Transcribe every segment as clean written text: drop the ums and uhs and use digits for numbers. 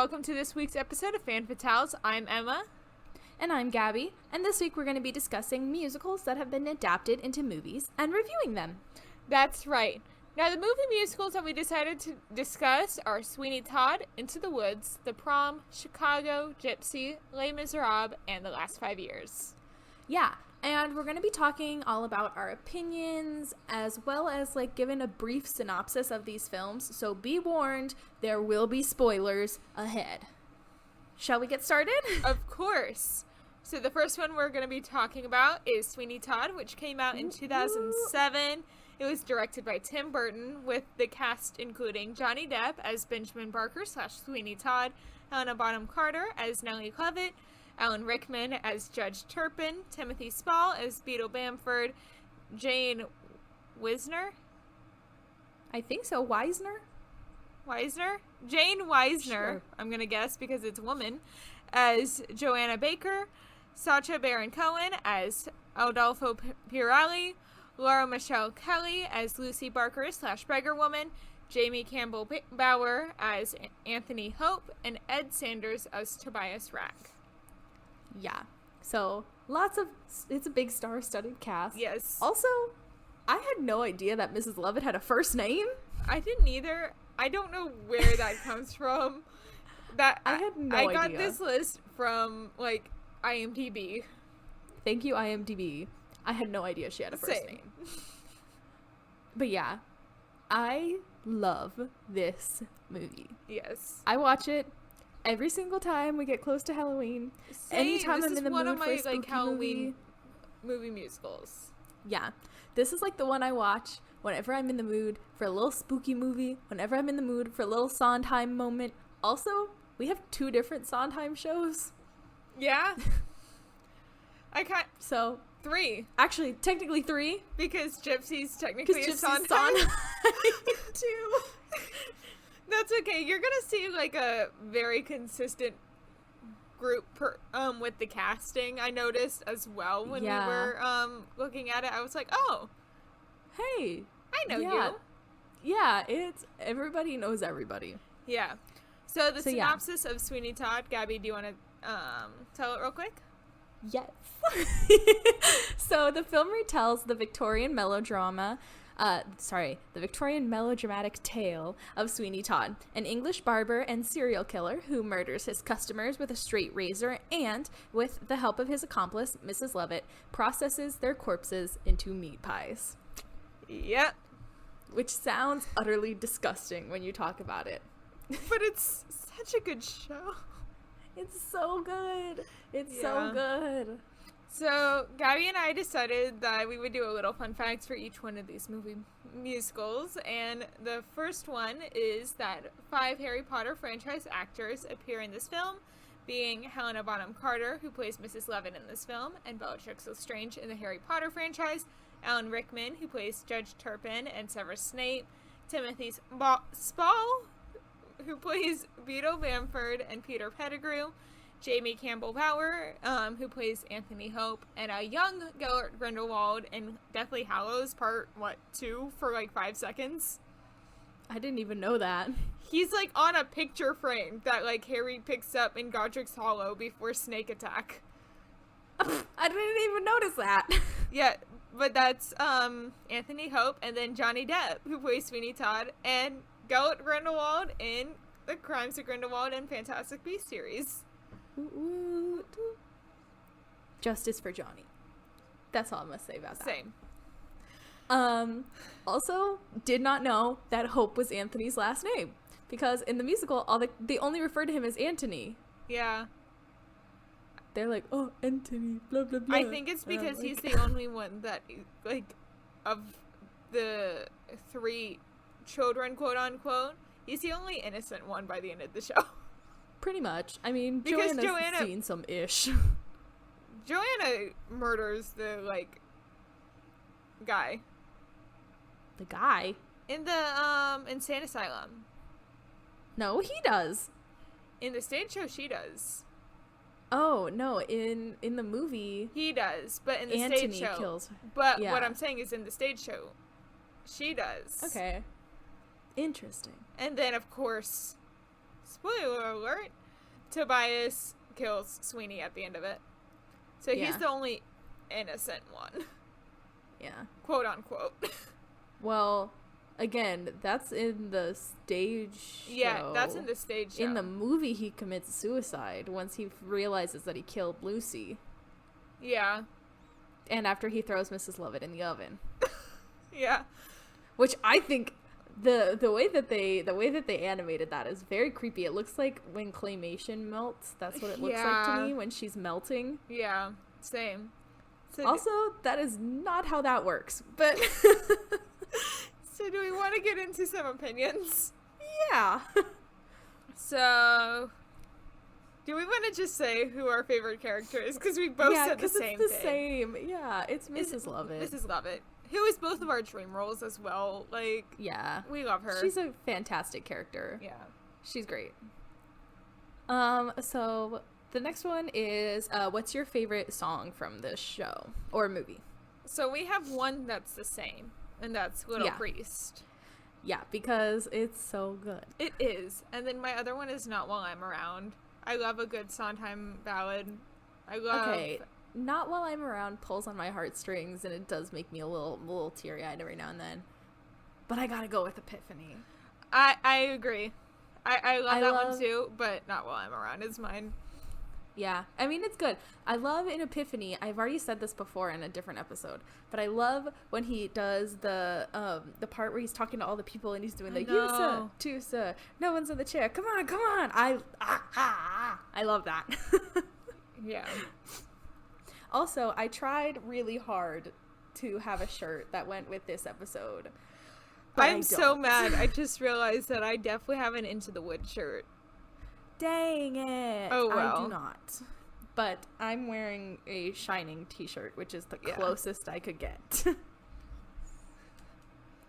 welcome to this week's episode of Fan Fatales. I'm Emma. And I'm Gabby, and this week we're going to be discussing musicals that have been adapted into movies and reviewing them. That's right. Now, the movie musicals that we decided to discuss are Sweeny Todd, Into the Woods, The Prom, Chicago, Gypsy, Les Miserables, and The Last 5 Years. Yeah, and we're going to be talking all about our opinions, as well as, giving a brief synopsis of these films, so be warned, there will be spoilers ahead. Shall we get started? Of course. So the first one we're going to be talking about is Sweeny Todd, which came out in 2007. It was directed by Tim Burton, with the cast including Johnny Depp as Benjamin Barker / Sweeny Todd, Helena Bonham Carter as Nellie Clevitt, Alan Rickman as Judge Turpin, Timothy Spall as Beetle Bamford, Jane Wisner? I think so. Wisner? Jane Wisner, Sure. I'm going to guess because it's a woman, as Joanna Baker, Sacha Baron Cohen as Adolfo Pirelli, Laura Michelle Kelly as Lucy Barker / Beggar Woman, Jamie Campbell Bower as Anthony Hope, and Ed Sanders as Tobias Rack. Yeah. So, it's a big star-studded cast. Yes. Also, I had no idea that Mrs. Lovett had a first name. I didn't either. I don't know where that comes from. I had no idea. I got this list from, IMDb. Thank you, IMDb. I had no idea she had a first name. But yeah, I love this movie. Yes. I watch it every single time we get close to Halloween. Same. Anytime this I'm is in the one mood of for my a spooky Halloween movie musicals. Yeah. This is the one I watch whenever I'm in the mood for a little spooky movie, whenever I'm in the mood for a little Sondheim moment. Also, we have 2 different Sondheim shows. Yeah. So 3. Actually, technically 3. Because Gypsy's technically a Sondheim. too. That's okay. You're gonna see a very consistent group with the casting. I noticed as well when we were looking at it. I was like, oh, hey, I know you. Yeah, it's everybody knows everybody. Yeah. So the synopsis of Sweeny Todd, Gabby, do you want to tell it real quick? Yes. So the film retells the Victorian melodramatic tale of Sweeny Todd, an English barber and serial killer who murders his customers with a straight razor and, with the help of his accomplice, Mrs. Lovett, processes their corpses into meat pies. Yep. Which sounds utterly disgusting when you talk about it. But it's such a good show. It's so good. It's so good. So, Gabby and I decided that we would do a little fun facts for each one of these movie musicals, and the first one is that 5 Harry Potter franchise actors appear in this film, being Helena Bonham Carter, who plays Mrs. Lovett in this film, and Bellatrix Lestrange in the Harry Potter franchise, Alan Rickman, who plays Judge Turpin and Severus Snape, Timothy Spall, who plays Beetle Bamford and Peter Pettigrew, Jamie Campbell Bower, who plays Anthony Hope, and a young Gellert Grindelwald in Deathly Hallows Part 2 for 5 seconds. I didn't even know that. He's on a picture frame that Harry picks up in Godric's Hollow before Snake Attack. I didn't even notice that. Yeah, but that's Anthony Hope, and then Johnny Depp, who plays Sweeny Todd, and Gellert Grindelwald in The Crimes of Grindelwald and Fantastic Beasts series. Justice for Johnny. That's all I'm gonna say about that. Same. Also, did not know that Hope was Anthony's last name, because in the musical, they only refer to him as Anthony. Yeah. They're like, oh, Anthony, blah blah blah. I think it's because he's the only one that of the 3 children, quote unquote, he's the only innocent one by the end of the show. Pretty much. I mean, because Joanna's seen some ish. Joanna murders the guy. The guy? In the insane asylum. No, he does. In the stage show, she does. Oh no! In the movie, he does, but in the Anthony stage show, kills. But what I'm saying is, in the stage show, she does. Okay. Interesting. And then, of course, spoiler alert, Tobias kills Sweeny at the end of it. So he's the only innocent one. Yeah. Quote unquote. Well, again, that's in the stage show. Yeah, that's in the stage show. In the movie, he commits suicide once he realizes that he killed Lucy. Yeah. And after he throws Mrs. Lovett in the oven. Yeah. Which I think the way that they animated that is very creepy. It looks like when claymation melts. That's what it looks like to me when she's melting. Yeah, same. So also, that is not how that works. But so do we want to get into some opinions? Yeah. So do we want to just say who our favorite character is? Because we both said the same thing. Same. Yeah, it's Mrs. Lovett. Mrs. Lovett. Who is both of our dream roles as well. Like, yeah. We love her. She's a fantastic character. Yeah. She's great. So the next one is, what's your favorite song from this show or movie? So we have one that's the same, and that's Little Priest. Yeah, because it's so good. It is. And then my other one is Not While I'm Around. I love a good Sondheim ballad. I love... Okay. Not While I'm Around pulls on my heartstrings, and it does make me a little teary-eyed every now and then. But I gotta go with Epiphany. I agree. I love that one too, but Not While I'm Around is mine. Yeah. I mean, it's good. I love in Epiphany, I've already said this before in a different episode, but I love when he does the part where he's talking to all the people and he's doing the Yusa, Tusa, no one's in the chair, come on. I love that. Yeah. Also, I tried really hard to have a shirt that went with this episode. I'm so mad. I just realized that I definitely have an Into the Woods shirt. Dang it. Oh, well. I do not. But I'm wearing a Shining t-shirt, which is the closest I could get.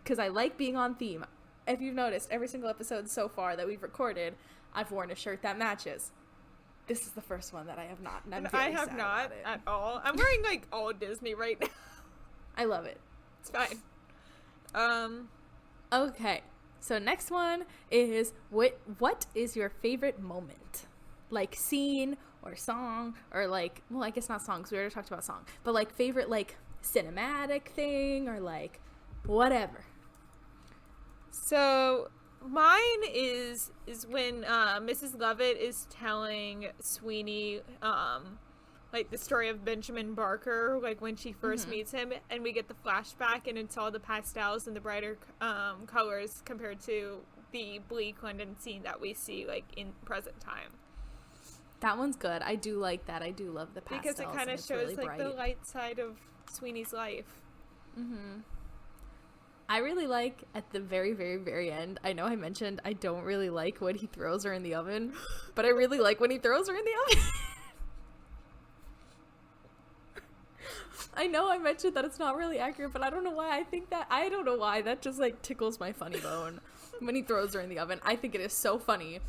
Because I like being on theme. If you've noticed, every single episode so far that we've recorded, I've worn a shirt that matches. This is the first one that I have not, and I'm very I have sad not about it. at all. I'm wearing like all Disney right now. I love it. It's fine. Okay, so next one is what is your favorite moment? Like scene or song or like, well, I guess not song because we already talked about song, but like favorite like cinematic thing or like whatever. So mine is when Mrs. Lovett is telling Sweeny like the story of Benjamin Barker, like when she first meets him, and we get the flashback and it's all the pastels and the brighter colors compared to the bleak London scene that we see like in present time. That one's good. I do like that. I do love the pastels because it kind of shows really like the light side of Sweeney's life. I really like at the very, very, very end. I know I mentioned I don't really like when he throws her in the oven, but I really like when he throws her in the oven. I know I mentioned that it's not really accurate, but I don't know why I think that. I don't know why. That just like tickles my funny bone when he throws her in the oven. I think it is so funny.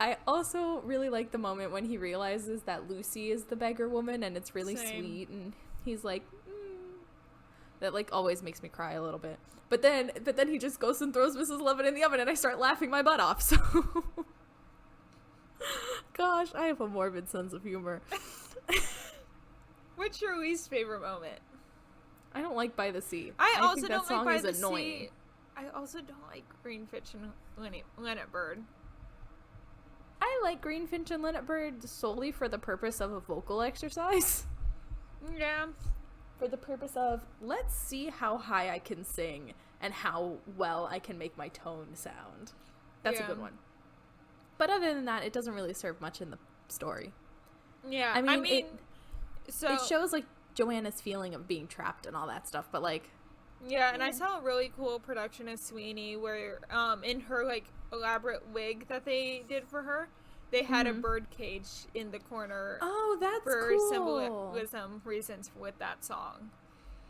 I also really like the moment when he realizes that Lucy is the beggar woman and it's really sweet, and he's like, that like always makes me cry a little bit. But then he just goes and throws Mrs. Lovett in the oven and I start laughing my butt off. So gosh, I have a morbid sense of humor. What's your least favorite moment? I don't like By the Sea. I also think don't that song like By is the annoying. Sea. I also don't like Greenfinch and Linnet Bird. I like Greenfinch and Linnet Bird solely for the purpose of a vocal exercise. Yeah. For the purpose of, let's see how high I can sing and how well I can make my tone sound. That's a good one. But other than that, it doesn't really serve much in the story. Yeah, I mean it shows like Joanna's feeling of being trapped and all that stuff, but like, yeah, and I saw a really cool production of Sweeny where in her like elaborate wig that they did for her, they had a bird cage in the corner. Oh, that's for cool. symbolism reasons with that song.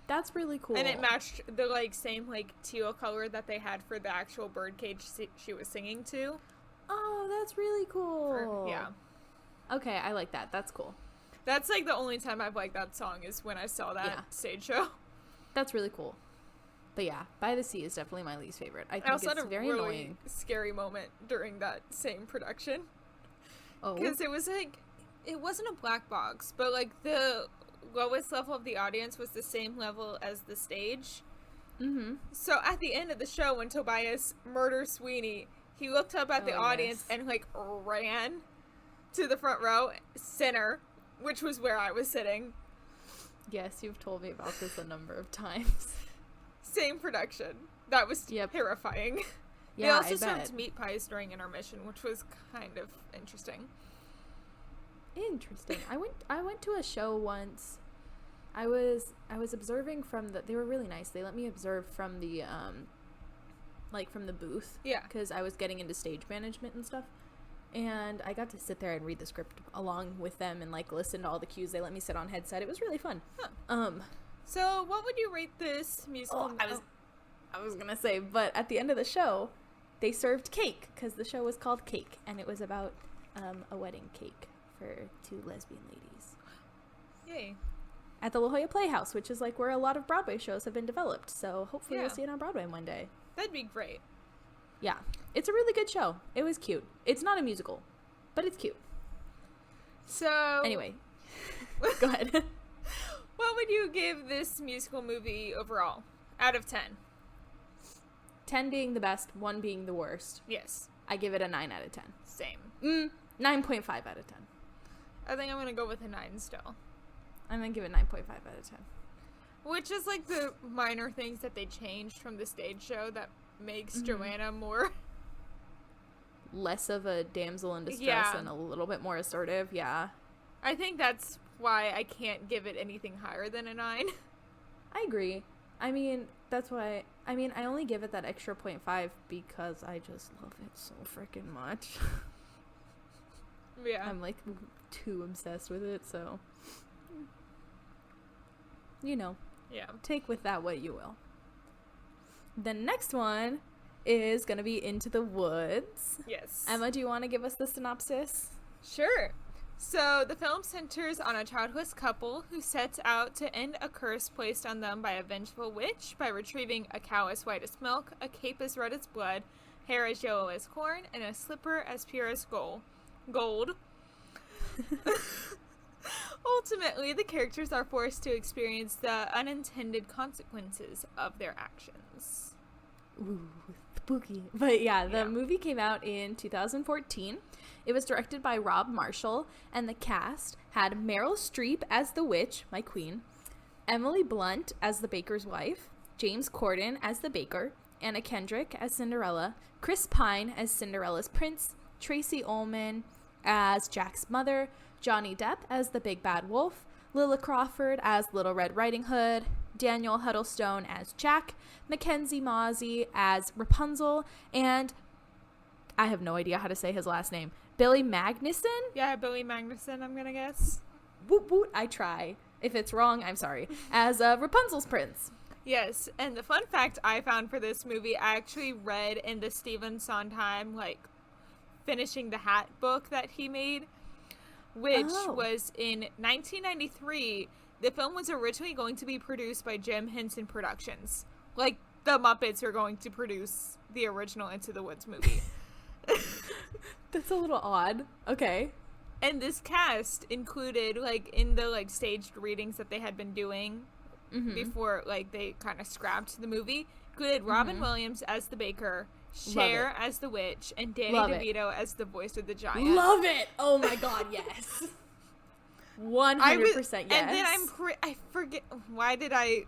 That's really cool. And it matched the like same like teal color that they had for the actual bird cage she was singing to. Oh, that's really cool. Yeah. Okay, I like that. That's cool. That's like the only time I've liked that song is when I saw that stage show. That's really cool. But yeah, By the Sea is definitely my least favorite. I I think also it's had a very really annoying. scary moment during that same production. Oh. Because it was like, it wasn't a black box, but like the lowest level of the audience was the same level as the stage. Mm-hmm. So at the end of the show, when Tobias murders Sweeny, he looked up at the audience and like ran to the front row, center, which was where I was sitting. Yes, you've told me about this a number of times. Same production. That was terrifying. Yeah, they also I bet. served meat pies during intermission, which was kind of interesting. Interesting. I went to a show once. I was observing from they were really nice. They let me observe from the from the booth. Yeah. Because I was getting into stage management and stuff. And I got to sit there and read the script along with them and like listen to all the cues. They let me sit on headset. It was really fun. Huh. So what would you rate this musical? I was gonna say, but at the end of the show, they served cake because the show was called Cake, and it was about a wedding cake for 2 lesbian ladies. Yay. At the La Jolla Playhouse, which is like where a lot of Broadway shows have been developed. So hopefully we'll see it on Broadway one day. That'd be great. Yeah. It's a really good show. It was cute. It's not a musical, but it's cute. So anyway, go ahead. What would you give this musical movie overall out of 10? 10 being the best, 1 being the worst. Yes. I give it a 9 out of 10. Same. 9.5 out of 10. I think I'm going to go with a 9 still. I'm going to give it 9.5 out of 10. Which is like the minor things that they changed from the stage show that makes Joanna more... less of a damsel in distress and a little bit more assertive. Yeah. I think that's why I can't give it anything higher than a 9. I agree. I mean, that's why... I only give it that extra 0.5 because I just love it so freaking much. Yeah. I'm, like, too obsessed with it, so... You know. Yeah. Take with that what you will. The next one is going to be Into the Woods. Yes. Emma, do you want to give us the synopsis? Sure. So, the film centers on a childless couple who sets out to end a curse placed on them by a vengeful witch by retrieving a cow as white as milk, a cape as red as blood, hair as yellow as corn, and a slipper as pure as gold. Ultimately, the characters are forced to experience the unintended consequences of their actions. Ooh, spooky. But yeah, the movie came out in 2014. It was directed by Rob Marshall, and the cast had Meryl Streep as the witch, my queen, Emily Blunt as the baker's wife, James Corden as the baker, Anna Kendrick as Cinderella, Chris Pine as Cinderella's prince, Tracy Ullman as Jack's mother, Johnny Depp as the big bad wolf, Lilla Crawford as Little Red Riding Hood, Daniel Huddlestone as Jack, Mackenzie Mozzie as Rapunzel, and I have no idea how to say his last name, Billy Magnuson? Yeah, Billy Magnuson, I'm gonna guess. Woot woot, I try. If it's wrong, I'm sorry. As Rapunzel's prince. Yes, and the fun fact I found for this movie, I actually read in the Stephen Sondheim, Finishing the Hat book that he made, which was in 1993. The film was originally going to be produced by Jim Henson Productions. Like, the Muppets are going to produce the original Into the Woods movie. That's a little odd. Okay. And this cast included, in the, staged readings that they had been doing before, they kind of scrapped the movie, included Robin Williams as the baker, Cher as the witch, and Danny DeVito as the voice of the giant. Love it! Oh my god, yes. 100% yes. And then I forget, why did I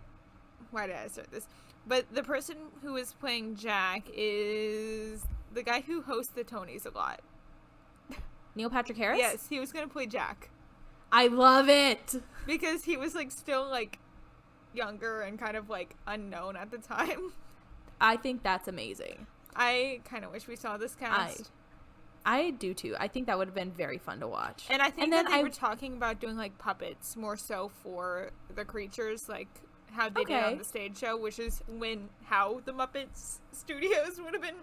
start this? But the person who is playing Jack is the guy who hosts the Tonys a lot. Neil Patrick Harris? Yes, he was going to play Jack. I love it! Because he was, still, younger and kind of, unknown at the time. I think that's amazing. I kind of wish we saw this cast. I do, too. I think that would have been very fun to watch. And I think that they were talking about doing, puppets more so for the creatures, how they did on the stage show, which is how the Muppets Studios would have been.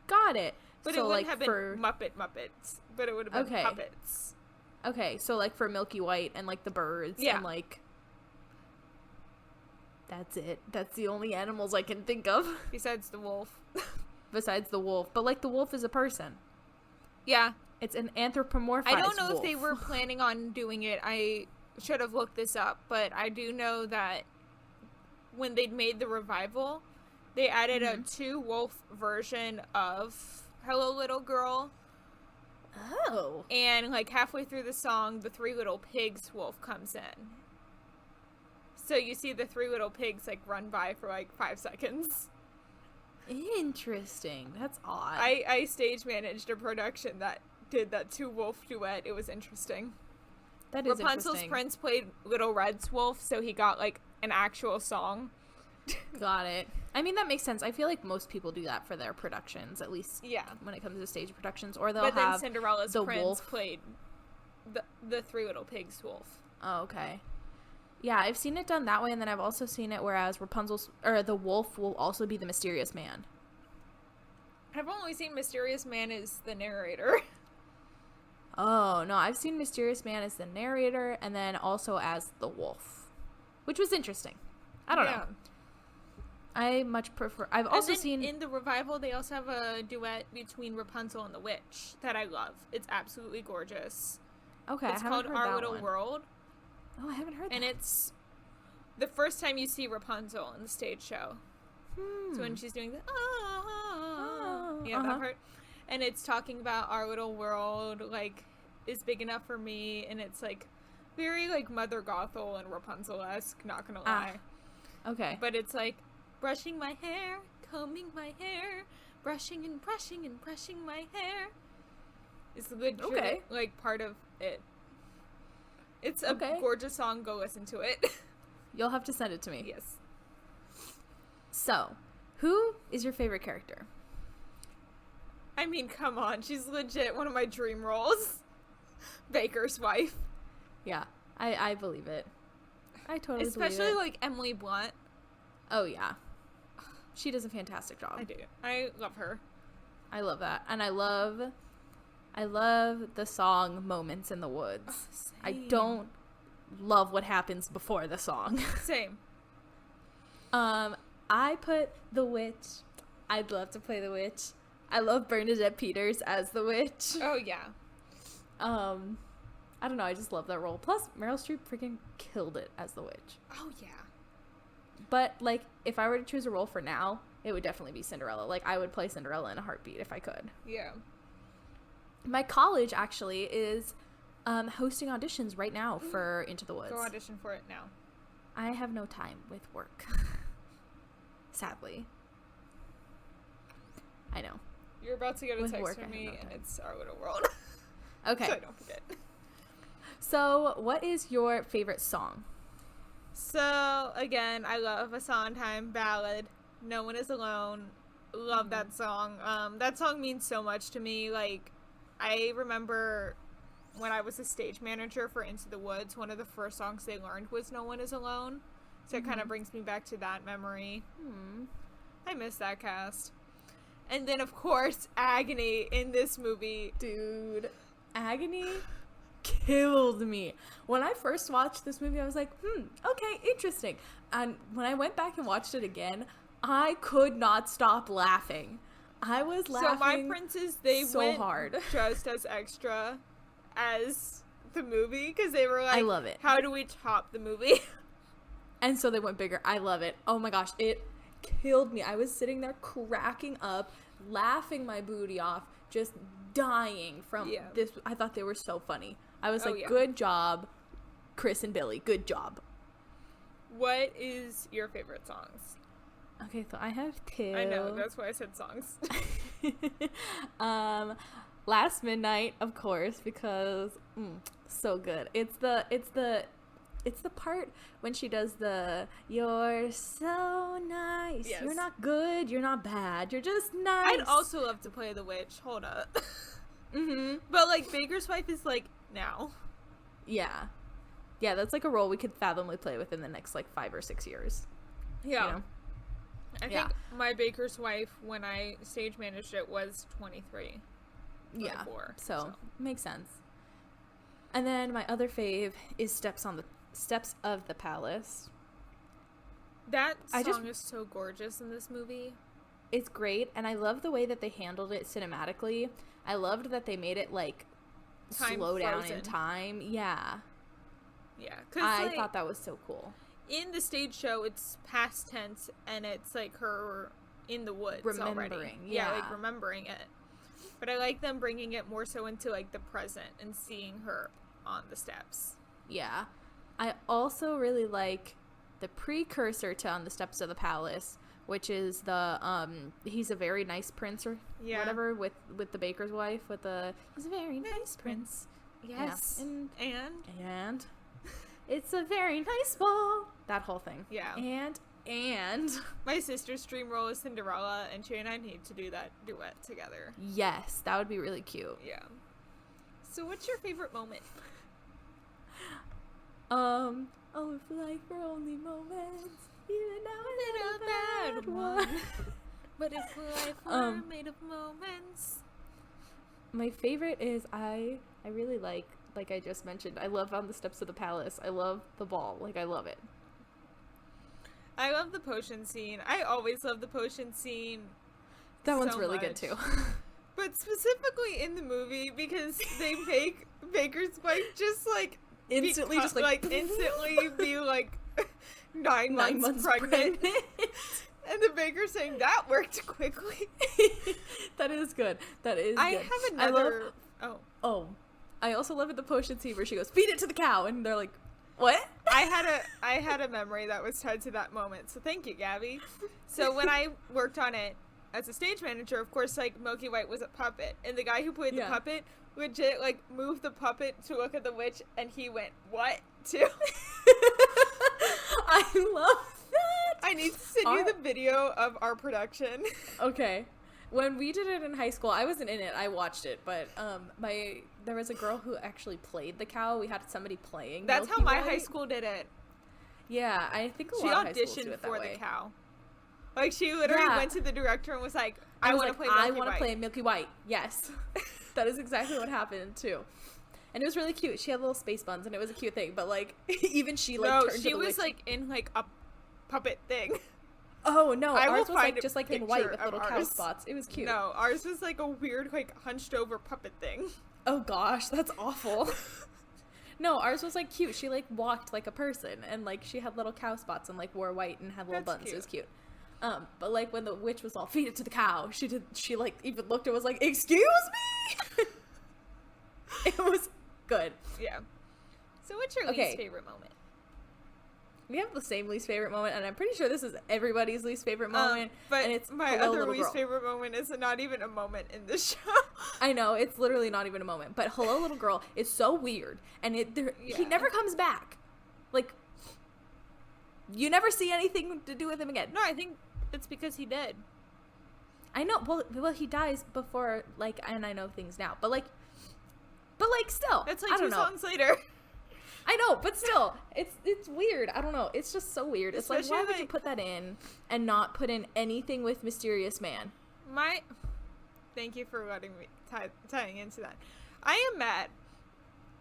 Got it. But so, it wouldn't have been Muppets, but it would have been puppets. Okay, so, for Milky White and, the birds and, That's it. That's the only animals I can think of. Besides the wolf. Besides the wolf. But, like, the wolf is a person. Yeah. It's an anthropomorphized I don't know wolf. if they were planning on doing it. I should have looked this up, but I do know that when they'd made the revival, they added a 2-wolf version of Hello Little Girl. Oh. And, like, halfway through the song, the 3 Little Pigs wolf comes in. So you see the 3 little pigs, like, run by for, like, 5 seconds. Interesting. That's odd. I stage managed a production that did that 2-wolf duet. It was interesting. That is Rapunzel's interesting. prince played Little Red's wolf, so he got, like, an actual song. Got it. I mean, that makes sense. I feel like most people do that for their productions, at least when it comes to stage productions. Or they'll but then have Cinderella's the prince wolf. played the 3 Little Pigs wolf. Oh, okay. Yeah, I've seen it done that way, and then I've also seen it whereas the wolf will also be the mysterious man. I've only seen Mysterious Man as the narrator. Oh, no, I've seen Mysterious Man as the narrator and then also as the wolf, which was interesting. I don't know. I much prefer... I've also seen... In the revival, they also have a duet between Rapunzel and the witch that I love. It's absolutely gorgeous. Okay, it's I called haven't heard Our that Little one. World. Oh, I haven't heard that. And it's the first time you see Rapunzel in the stage show. So when she's doing the that part. And it's talking about our little world, like, is big enough for me, and it's, like, very, like, Mother Gothel and Rapunzel-esque, not gonna lie. Okay. But it's, like, brushing my hair, combing my hair, brushing and brushing and brushing my hair. It's legit, like, part of it. It's a gorgeous song. Go listen to it. You'll have to send it to me. Yes. So, who is your favorite character? I mean, come on. She's legit one of my dream roles. Baker's wife. Yeah, I believe it. I totally Especially, believe it. like, Emily Blunt. Oh, yeah. She does a fantastic job. I do. I love her. I love that. And I love the song Moments in the Woods. Same. I don't love what happens before the song. Same. I put the witch. I'd love to play the witch. I love Bernadette Peters as the witch. Oh, yeah. I don't know. I just love that role. Plus, Meryl Streep freaking killed it as the witch. Oh, yeah. But, like, if I were to choose a role for now, it would definitely be Cinderella. Like, I would play Cinderella in a heartbeat if I could. Yeah. My college, actually, is hosting auditions right now for Into the Woods. Go audition for it now. I have no time with work. Sadly. I know. You're about to get a With text work, from I have me, no and time. it's Our Little World. Okay. So I don't forget. So, what is your favorite song? So, again, I love a Sondheim ballad. No One Is Alone. Love that song. That song means so much to me. Like, I remember when I was a stage manager for Into the Woods, one of the first songs they learned was No One Is Alone. So it kind of brings me back to that memory. I miss that cast. And then, of course, Agony in this movie. Dude, Agony killed me. When I first watched this movie, I was like, okay, interesting. And when I went back and watched it again, I could not stop laughing. I was laughing So My Princes, they so went hard. just as extra as the movie, because they were like, I love it. How do we top the movie? And so they went bigger. I love it. Oh my gosh, it killed me. I was sitting there cracking up, laughing my booty off, just dying from this. I thought they were so funny. I was like, good job, Chris and Billy. Good job. What is your favorite songs? Okay, so I have two. I know, that's why I said songs. Last Midnight, of course, because so good. It's the part when she does the "You're so nice, Yes. You're not good, you're not bad, you're just nice." I'd also love to play the witch. Hold up. But, like, Baker's Wife is, like, now. Yeah, that's like a role we could fathomably play within the next, like, 5 or 6 years. Yeah. You know? I think my Baker's Wife, when I stage managed it, was 23. 24, so makes sense. And then my other fave is Steps of the Palace. That song is so gorgeous in this movie. It's great, and I love the way that they handled it cinematically. I loved that they made it, like, slow down in time. Yeah. Yeah. I thought that was so cool. In the stage show, it's past tense, and it's, like, her in the woods remembering already. Yeah, like, remembering it. But I like them bringing it more so into, like, the present and seeing her on the steps. Yeah. I also really like the precursor to On the Steps of the Palace, which is the he's a very nice prince or whatever with the baker's wife with the he's a very nice prince. Yes. Yeah. And it's a very nice ball. That whole thing. Yeah. And my sister's dream role is Cinderella, and she and I need to do that duet together. Yes, that would be really cute. Yeah. So what's your favorite moment? Oh, if life were only moments, even now it's a bad one. But if life were made of moments. My favorite is I really like I just mentioned, I love On the Steps of the Palace. I love the ball. Like, I love it. I love the potion scene. I always love the potion scene. That one's really good too. But specifically in the movie, because they make Baker's wife just like instantly be like 9 months pregnant. And the baker saying that worked quickly. That is good. That is I good. have another I also love it the potion scene where she goes, feed it to the cow, and they're like, what? I had a memory that was tied to that moment, so thank you, Gabby. So when I worked on it as a stage manager, of course, like, Milky White was a puppet, and the guy who played the puppet legit, like, moved the puppet to look at the witch, and he went, what? Too. I love that. I need to send you the video of our production. Okay. When we did it in high school, I wasn't in it. I watched it, but there was a girl who actually played the cow. We had somebody playing. That's Milky how my White. high school did it. Yeah, I think she lot of high schools do auditioned it that for way. the cow. Like, she literally went to the director and was like, I want to play Milky White. I want to play Milky White. Yes. That is exactly what happened, too. And it was really cute. She had little space buns, and it was a cute thing. But, like, even she, like, turned to the witch. No, she was, like, in, like, a puppet thing. Oh, no. Ours was, like, just, like, in white with little cow spots. It was cute. No, ours was, like, a weird, like, hunched-over puppet thing. Oh, gosh. That's awful. No, ours was, like, cute. She, like, walked like a person. And, like, she had little cow spots and, like, wore white and had little buns. Cute. It was cute. But, like, when the witch was all, feed it to the cow, she, like, even looked and was like, excuse me? It was good. Yeah. So what's your least favorite moment? We have the same least favorite moment, and I'm pretty sure this is everybody's least favorite moment. But and it's my other least favorite moment is not even a moment in this show. I know, it's literally not even a moment. But Hello Little Girl is so weird, and he never comes back. Like, you never see anything to do with him again. No, I think it's because he did. I know. Well, he dies before, like, and I know things now, but still, it's like 2 songs later. I know, but still, it's weird. I don't know. It's just so weird. It's especially like, why would you put that in and not put in anything with Mysterious Man? Thank you for letting me tying into that. I am mad.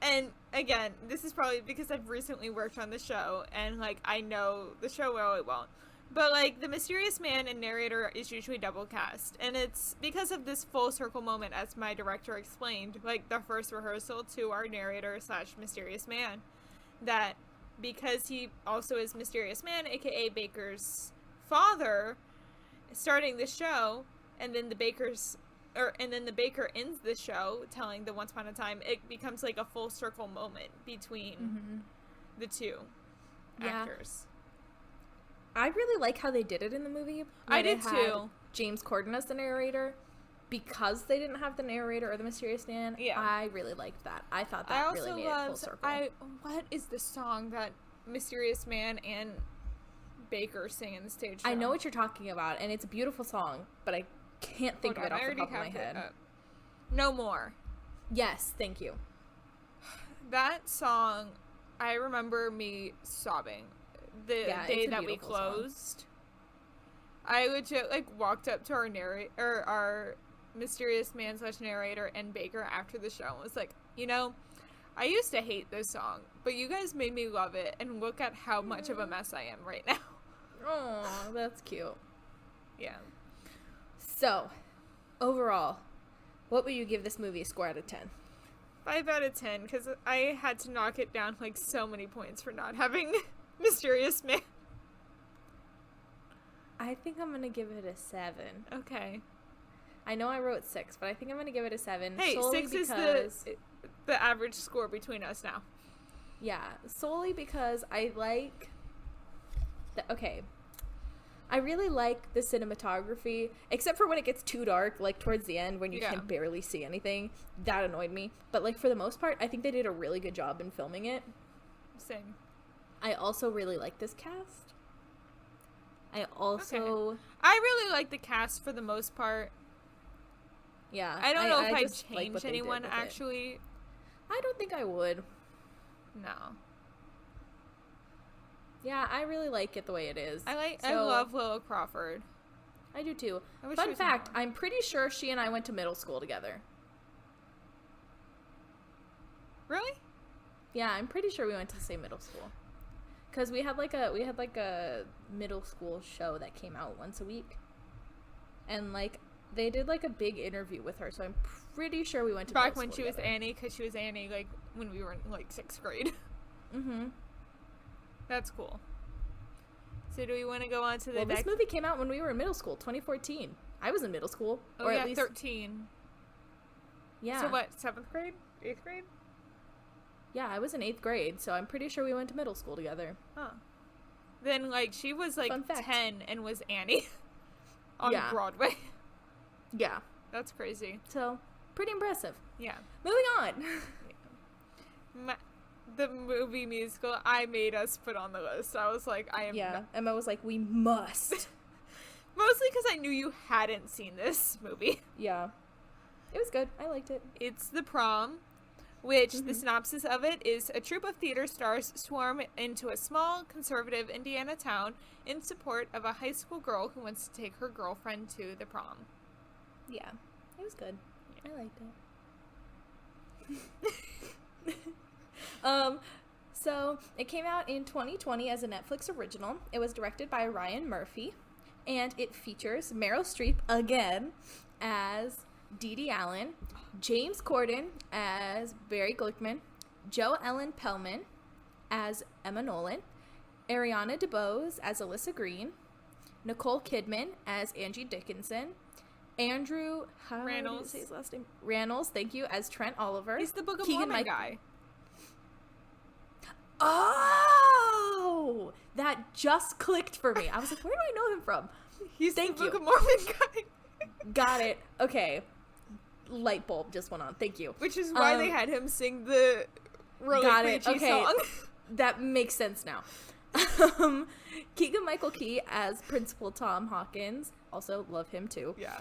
And again, this is probably because I've recently worked on the show and, like, I know the show really well. But, like, the Mysterious Man and narrator is usually double cast. And it's because of this full circle moment, as my director explained, like, the first rehearsal to our narrator / Mysterious Man, that because he also is Mysterious Man, aka Baker's father, starting the show, and then the Baker ends the show telling the Once Upon a Time, it becomes like a full circle moment between the two actors. I really like how they did it in the movie. I did too. James Corden as the narrator, because they didn't have the narrator or the Mysterious Man. Yeah, I really liked that. I thought that really made it full circle. What is the song that Mysterious Man and Baker sing in the stage show? I know what you're talking about, and it's a beautiful song, but I can't think of it off the top of my head. No More. Yes, thank you. That song, I remember me sobbing. The day that we closed, song. I legit, like, walked up to our Mysterious Man / narrator and Baker after the show and was like, you know, I used to hate this song, but you guys made me love it, and look at how much of a mess I am right now. Oh, that's cute. Yeah. So, overall, what would you give this movie a score out of 10? 5 out of 10, because I had to knock it down like so many points for not having Mysterious Man. I think I'm going to give it a 7. Okay. I know I wrote 6, but I think I'm going to give it a 7. Hey, solely 6 because, is the average score between us now. Yeah, solely because I like... Okay. I really like the cinematography, except for when it gets too dark, like towards the end when you can barely see anything. That annoyed me. But like for the most part, I think they did a really good job in filming it. Same. I also really like this cast. I really like the cast for the most part. Yeah. I don't know if I'd just like change anyone, actually. I don't think I would. No. Yeah, I really like it the way it is. I love Willa Crawford. I do too. Fun fact, I'm pretty sure she and I went to middle school together. Really? Yeah, I'm pretty sure we went to the same middle school. Cuz we had like a middle school show that came out once a week. And like they did like a big interview with her, so I'm pretty sure we went to back when middle she school was Annie, because she was Annie like when we were in like 6th grade. Mhm. That's cool. So do we want to go on to the next? This movie came out when we were in middle school, 2014. I was in middle school, or at least 13. Yeah. So what? 7th grade? 8th grade? Yeah, I was in 8th grade, so I'm pretty sure we went to middle school together. Huh. Then like she was like 10 and was Annie on Broadway. Yeah. That's crazy. So, pretty impressive. Yeah. Moving on. The movie musical I made us put on the list. I was like, Emma was like, we must. Mostly because I knew you hadn't seen this movie. Yeah. It was good. I liked it. It's The Prom, which the synopsis of it is a troupe of theater stars swarm into a small, conservative Indiana town in support of a high school girl who wants to take her girlfriend to the prom. Yeah. It was good. I liked it. So it came out in 2020 as a Netflix original. It was directed by Ryan Murphy, and it features Meryl Streep again as Dee Dee Allen, James Corden as Barry Glickman, Jo Ellen Pellman as Emma Nolan, Ariana DeBose as Alyssa Green, Nicole Kidman as Angie Dickinson, Andrew Rannells. Say his last name? Rannells, thank you, as Trent Oliver. He's the Book of Mormon guy. Oh, that just clicked for me. I was like, where do I know him from? He's the Book of Mormon guy. Got it. Okay. Light bulb just went on. Thank you. Which is why they had him sing the really preachy song. That makes sense now. Keegan-Michael Key as Principal Tom Hawkins. Also love him too. Yeah.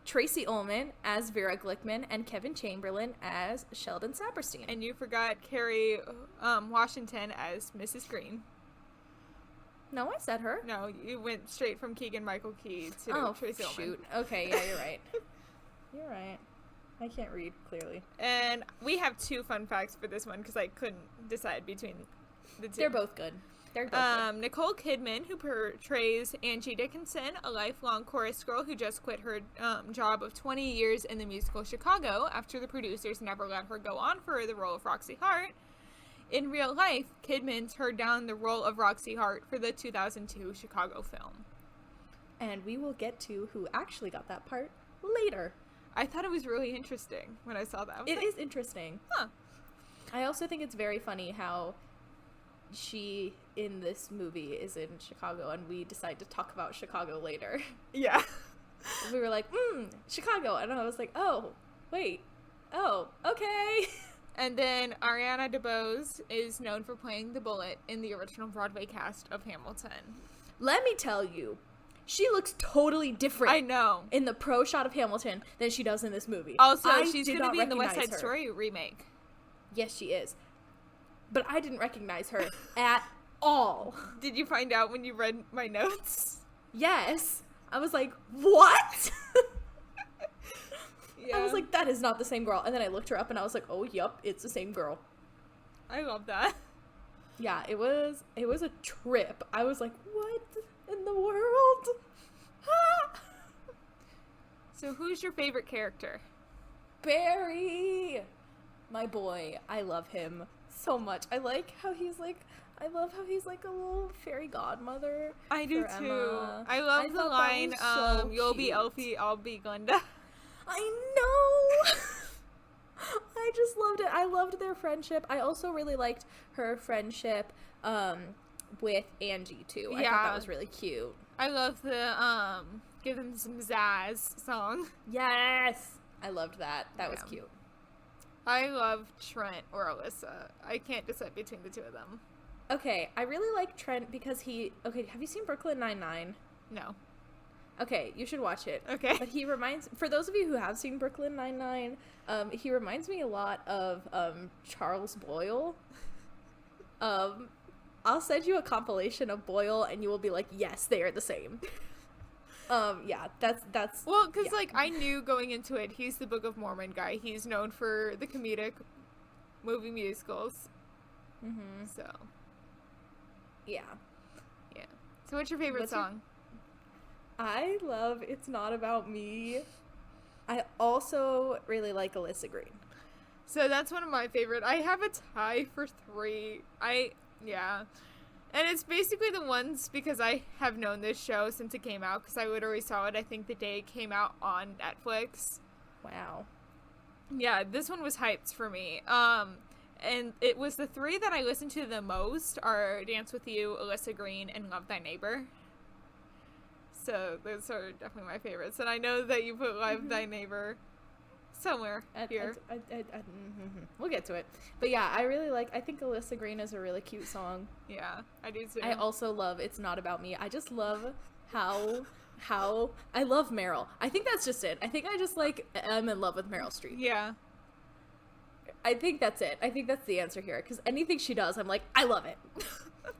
Tracy Ullman as Vera Glickman, and Kevin Chamberlain as Sheldon Saperstein. And you forgot Kerry Washington as Mrs. Green. No, I said her. No, you went straight from Keegan-Michael Key to Tracy Ullman. Shoot. Okay, yeah, you're right. You're right. I can't read clearly. And we have 2 fun facts for this one because I couldn't decide between the 2. They're both good. Good. Nicole Kidman, who portrays Angie Dickinson, a lifelong chorus girl who just quit her job of 20 years in the musical Chicago after the producers never let her go on for the role of Roxy Hart. In real life, Kidman turned down the role of Roxy Hart for the 2002 Chicago film. And we will get to who actually got that part later. I thought it was really interesting when I saw that. It is interesting. Huh. I also think it's very funny how she in this movie is in Chicago and we decide to talk about Chicago later. Yeah. We were like, Chicago. And I was like, oh, wait. Oh, okay. And then Ariana DeBose is known for playing the Bullet in the original Broadway cast of Hamilton. Let me tell you, she looks totally different. I know. In the pro shot of Hamilton than she does in this movie. Also, she's going to be in the West Side Story remake. Yes, she is. But I didn't recognize her at all. Did you find out when you read my notes? Yes. I was like, what? Yeah. I was like, that is not the same girl. And then I looked her up and I was like, oh, yep, it's the same girl. I love that. Yeah, it was a trip. I was like, what in the world? So who's your favorite character? Barry! My boy. I love him so much. I love how he's like a little fairy godmother. I do for too. Emma. I love the thought that line, was so you'll be cute. Elfie, I'll be Glenda. I know! I just loved it. I loved their friendship. I also really liked her friendship with Angie too. I thought that was really cute. I love the give them some zazz song. Yes! I loved that. That was cute. I love Trent or Alyssa. I can't decide between the two of them. Okay, I really like Trent because have you seen Brooklyn Nine-Nine? No. Okay, you should watch it. Okay. But for those of you who have seen Brooklyn Nine-Nine, he reminds me a lot of Charles Boyle. I'll send you a compilation of Boyle and you will be like, yes, they are the same. Yeah, that's well, because like I knew going into it, he's the Book of Mormon guy. He's known for the comedic movie musicals. Mm-hmm. So yeah. So what's your favorite song? I love It's Not About Me. I also really like Alyssa Green. So that's one of my favorite. I have a tie for 3. And it's basically the ones because I have known this show since it came out because I literally saw it, I think, the day it came out on Netflix. Wow. Yeah, this one was hyped for me. And it was the 3 that I listened to the most are Dance With You, Alyssa Green, and Love Thy Neighbor. So those are definitely my favorites. And I know that you put Love Thy Neighbor somewhere here. We'll get to it. But yeah, I think Alyssa Green is a really cute song. Yeah, I do too. I also love It's Not About Me. I just love how I love Meryl. I think that's just it. I think I just I'm in love with Meryl Streep. Yeah. I think that's it. I think that's the answer here. Because anything she does, I'm like, I love it.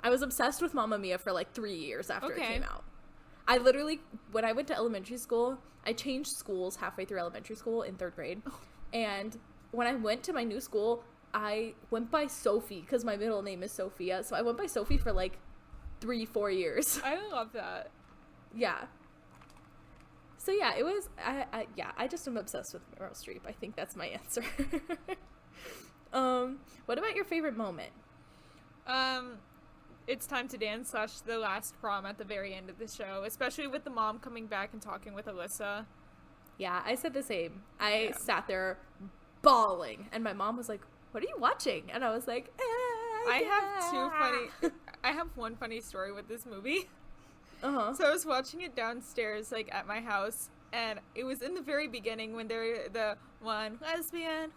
I was obsessed with Mamma Mia for 3 years after it came out. I literally, when I went to elementary school, I changed schools halfway through elementary school in 3rd grade. And when I went to my new school, I went by Sophie because my middle name is Sophia. So I went by Sophie for 3-4 years. I love that. Yeah. So yeah, it was, I just am obsessed with Meryl Streep. I think that's my answer. What about your favorite moment? It's Time to Dance / the last prom at the very end of the show, especially with the mom coming back and talking with Alyssa. Yeah, I said the same. I sat there bawling, and my mom was like, "What are you watching?" And I was like, I have one funny story with this movie. Uh-huh. So I was watching it downstairs, at my house, and it was in the very beginning when they're the one lesbian,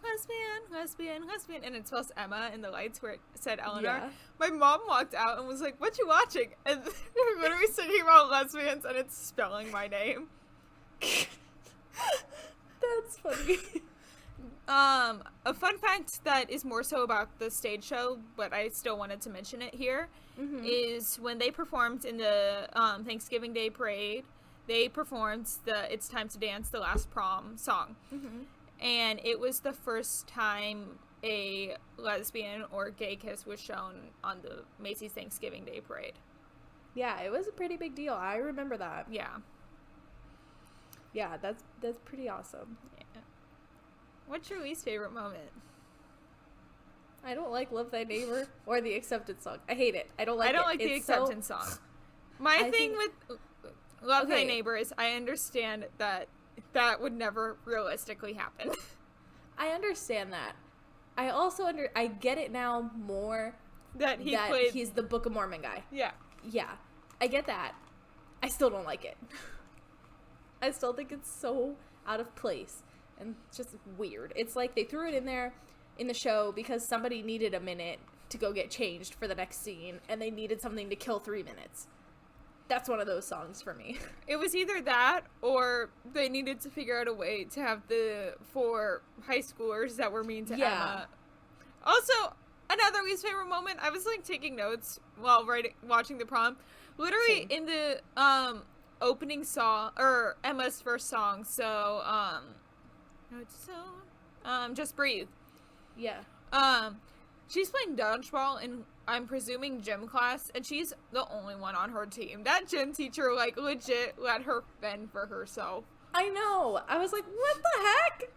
and it spells Emma in the lights where it said Eleanor. Yeah. My mom walked out and was like, "What you watching?" And we're literally singing about lesbians, and it's spelling my name. That's funny. A fun fact that is more so about the stage show, but I still wanted to mention it here, is when they performed in the Thanksgiving Day Parade, they performed the It's Time to Dance, the last prom song. And it was the first time a lesbian or gay kiss was shown on the Macy's Thanksgiving Day Parade. Yeah, it was a pretty big deal. I remember that. Yeah. Yeah, that's pretty awesome. Yeah. What's your least favorite moment? I don't like Love Thy Neighbor or the Acceptance song. I hate it. I don't like it. I don't like the Acceptance song. My thing with Love Thy Neighbor is I understand that would never realistically happen. I understand that. I also I get it now more that he's the Book of Mormon guy. Yeah. Yeah. I get that. I still don't like it. I still think it's so out of place and just weird. It's like they threw it in there in the show because somebody needed a minute to go get changed for the next scene and they needed something to kill 3 minutes. That's one of those songs for me. It was either that or they needed to figure out a way to have the 4 high schoolers that were mean to Emma. Also, another least favorite moment, I was taking notes while watching the prom. Literally in the opening song, or Emma's first song, so Just Breathe. Yeah. She's playing dodgeball and I'm presuming gym class, and she's the only one on her team. That gym teacher, like, legit let her fend for herself. I know. I was like, what the heck?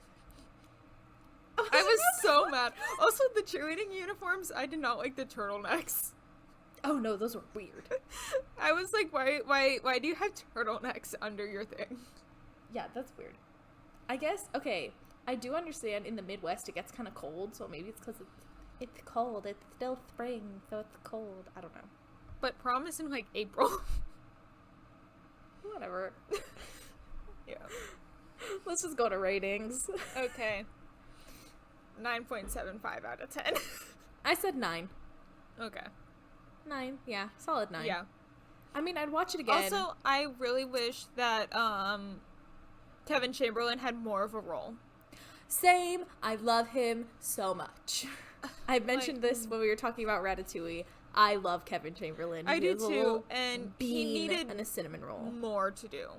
I was so mad. Also, the cheerleading uniforms, I did not like the turtlenecks. Oh no, those were weird. I was like, why do you have turtlenecks under your thing? Yeah, that's weird. I guess, okay, I do understand in the Midwest it gets kind of cold, so maybe it's because it's cold. It's still spring, so it's cold. I don't know. But prom is in, like, April. Whatever. Yeah. Let's just go to ratings. Okay. 9.75 out of 10. I said 9. Okay. 9, yeah. Solid 9. Yeah. I mean, I'd watch it again. Also, I really wish that Kevin Chamberlain had more of a role. Same. I love him so much. I mentioned Like, this when we were talking about Ratatouille. I love Kevin Chamberlain. I He do was a too, little and he bean needed and a cinnamon roll. more to do.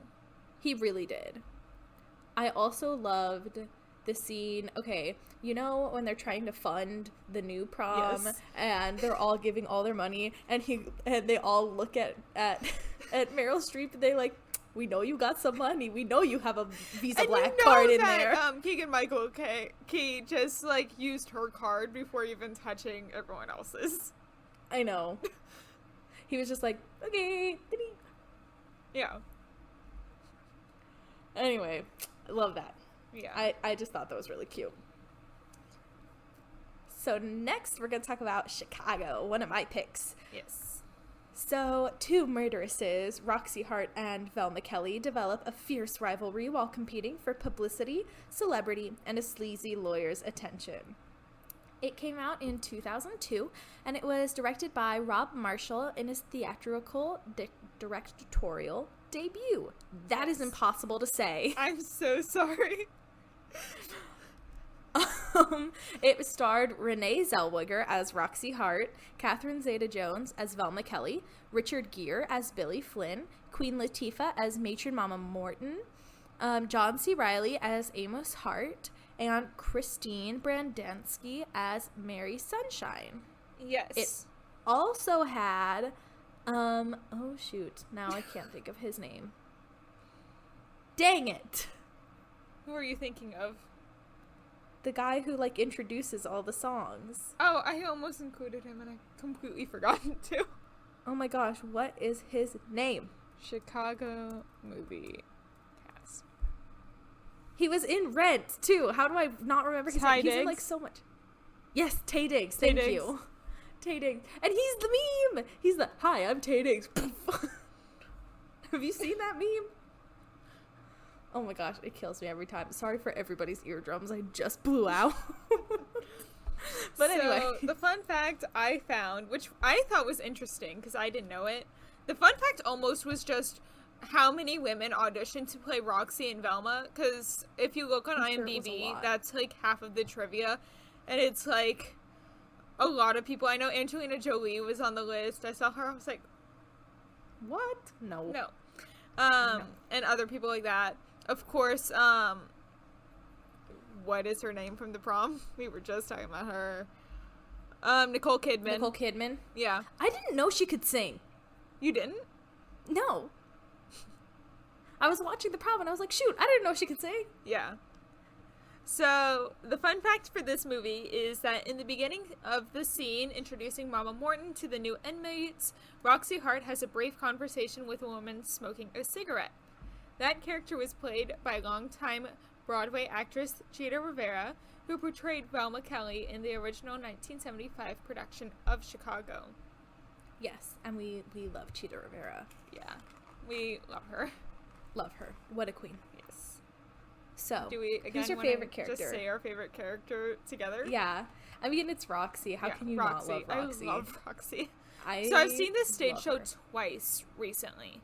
He really did. I also loved the scene, okay, you know when they're trying to fund the new prom, Yes. and they're all giving all their money, and they all look at Meryl Streep, and they like, we know you got some money, we know you have a Visa And Black you know card in that, there. Keegan-Michael Key just, like, used her card before even touching everyone else's. I know. He was just like, okay. Yeah. Anyway, I love that. Yeah. I just thought that was really cute. So next we're going to talk about Chicago, one of my picks. Yes. So two murderesses, Roxy Hart and Velma Kelly, develop a fierce rivalry while competing for publicity, celebrity, and a sleazy lawyer's attention. It came out in 2002, and it was directed by Rob Marshall in his theatrical directorial debut. That is impossible to say. I'm so sorry. It starred Renee Zellweger as Roxy Hart, Catherine Zeta-Jones as Velma Kelly, Richard Gere as Billy Flynn, Queen Latifah as Matron Mama Morton, John C. Reilly as Amos Hart, and Christine Brandansky as Mary Sunshine. Yes. It also had, oh shoot, now I can't think of his name. Dang it! Who are you thinking of? The guy who, like, introduces all the songs. Oh, I almost included him and I completely forgot to. Oh my gosh, what is his name? Chicago movie cast. He was in Rent, too. How do I not remember his name? He's in, like, Diggs? so much. Yes, Tay Diggs. Tay Thank Diggs. you. Tay Diggs. And he's the meme. He's the, hi, I'm Tay Diggs. Have you seen that meme? Oh my gosh, it kills me every time. Sorry for everybody's eardrums. I just blew out. But anyway. So, the fun fact I found, which I thought was interesting because I didn't know it, the fun fact almost was just how many women auditioned to play Roxy and Velma, because if you look on I'm sure it was a IMDb, lot. that's like half of the trivia, and it's like a lot of people. I know Angelina Jolie was on the list. I saw her, I was like, What? No. no. No. And other people like that. Of course, what is her name from the prom? We were just talking about her. Nicole Kidman. Nicole Kidman. Yeah. I didn't know she could sing. You didn't? No. I was watching the prom and I was like, shoot, I didn't know she could sing. Yeah. So, the fun fact for this movie is that in the beginning of the scene introducing Mama Morton to the new inmates, Roxy Hart has a brief conversation with a woman smoking a cigarette. That character was played by longtime Broadway actress Cheetah Rivera, who portrayed Velma Kelly in the original 1975 production of Chicago. Yes, and we love Cheetah Rivera. Yeah, we love her. Love her. What a queen. Yes. So, Do we again who's your wanna favorite character? Just say our favorite character together? Yeah. I mean, it's Roxy. How Yeah, can you Roxy. not love Roxy? I love Roxy. I So I've seen this stage love show her. twice recently.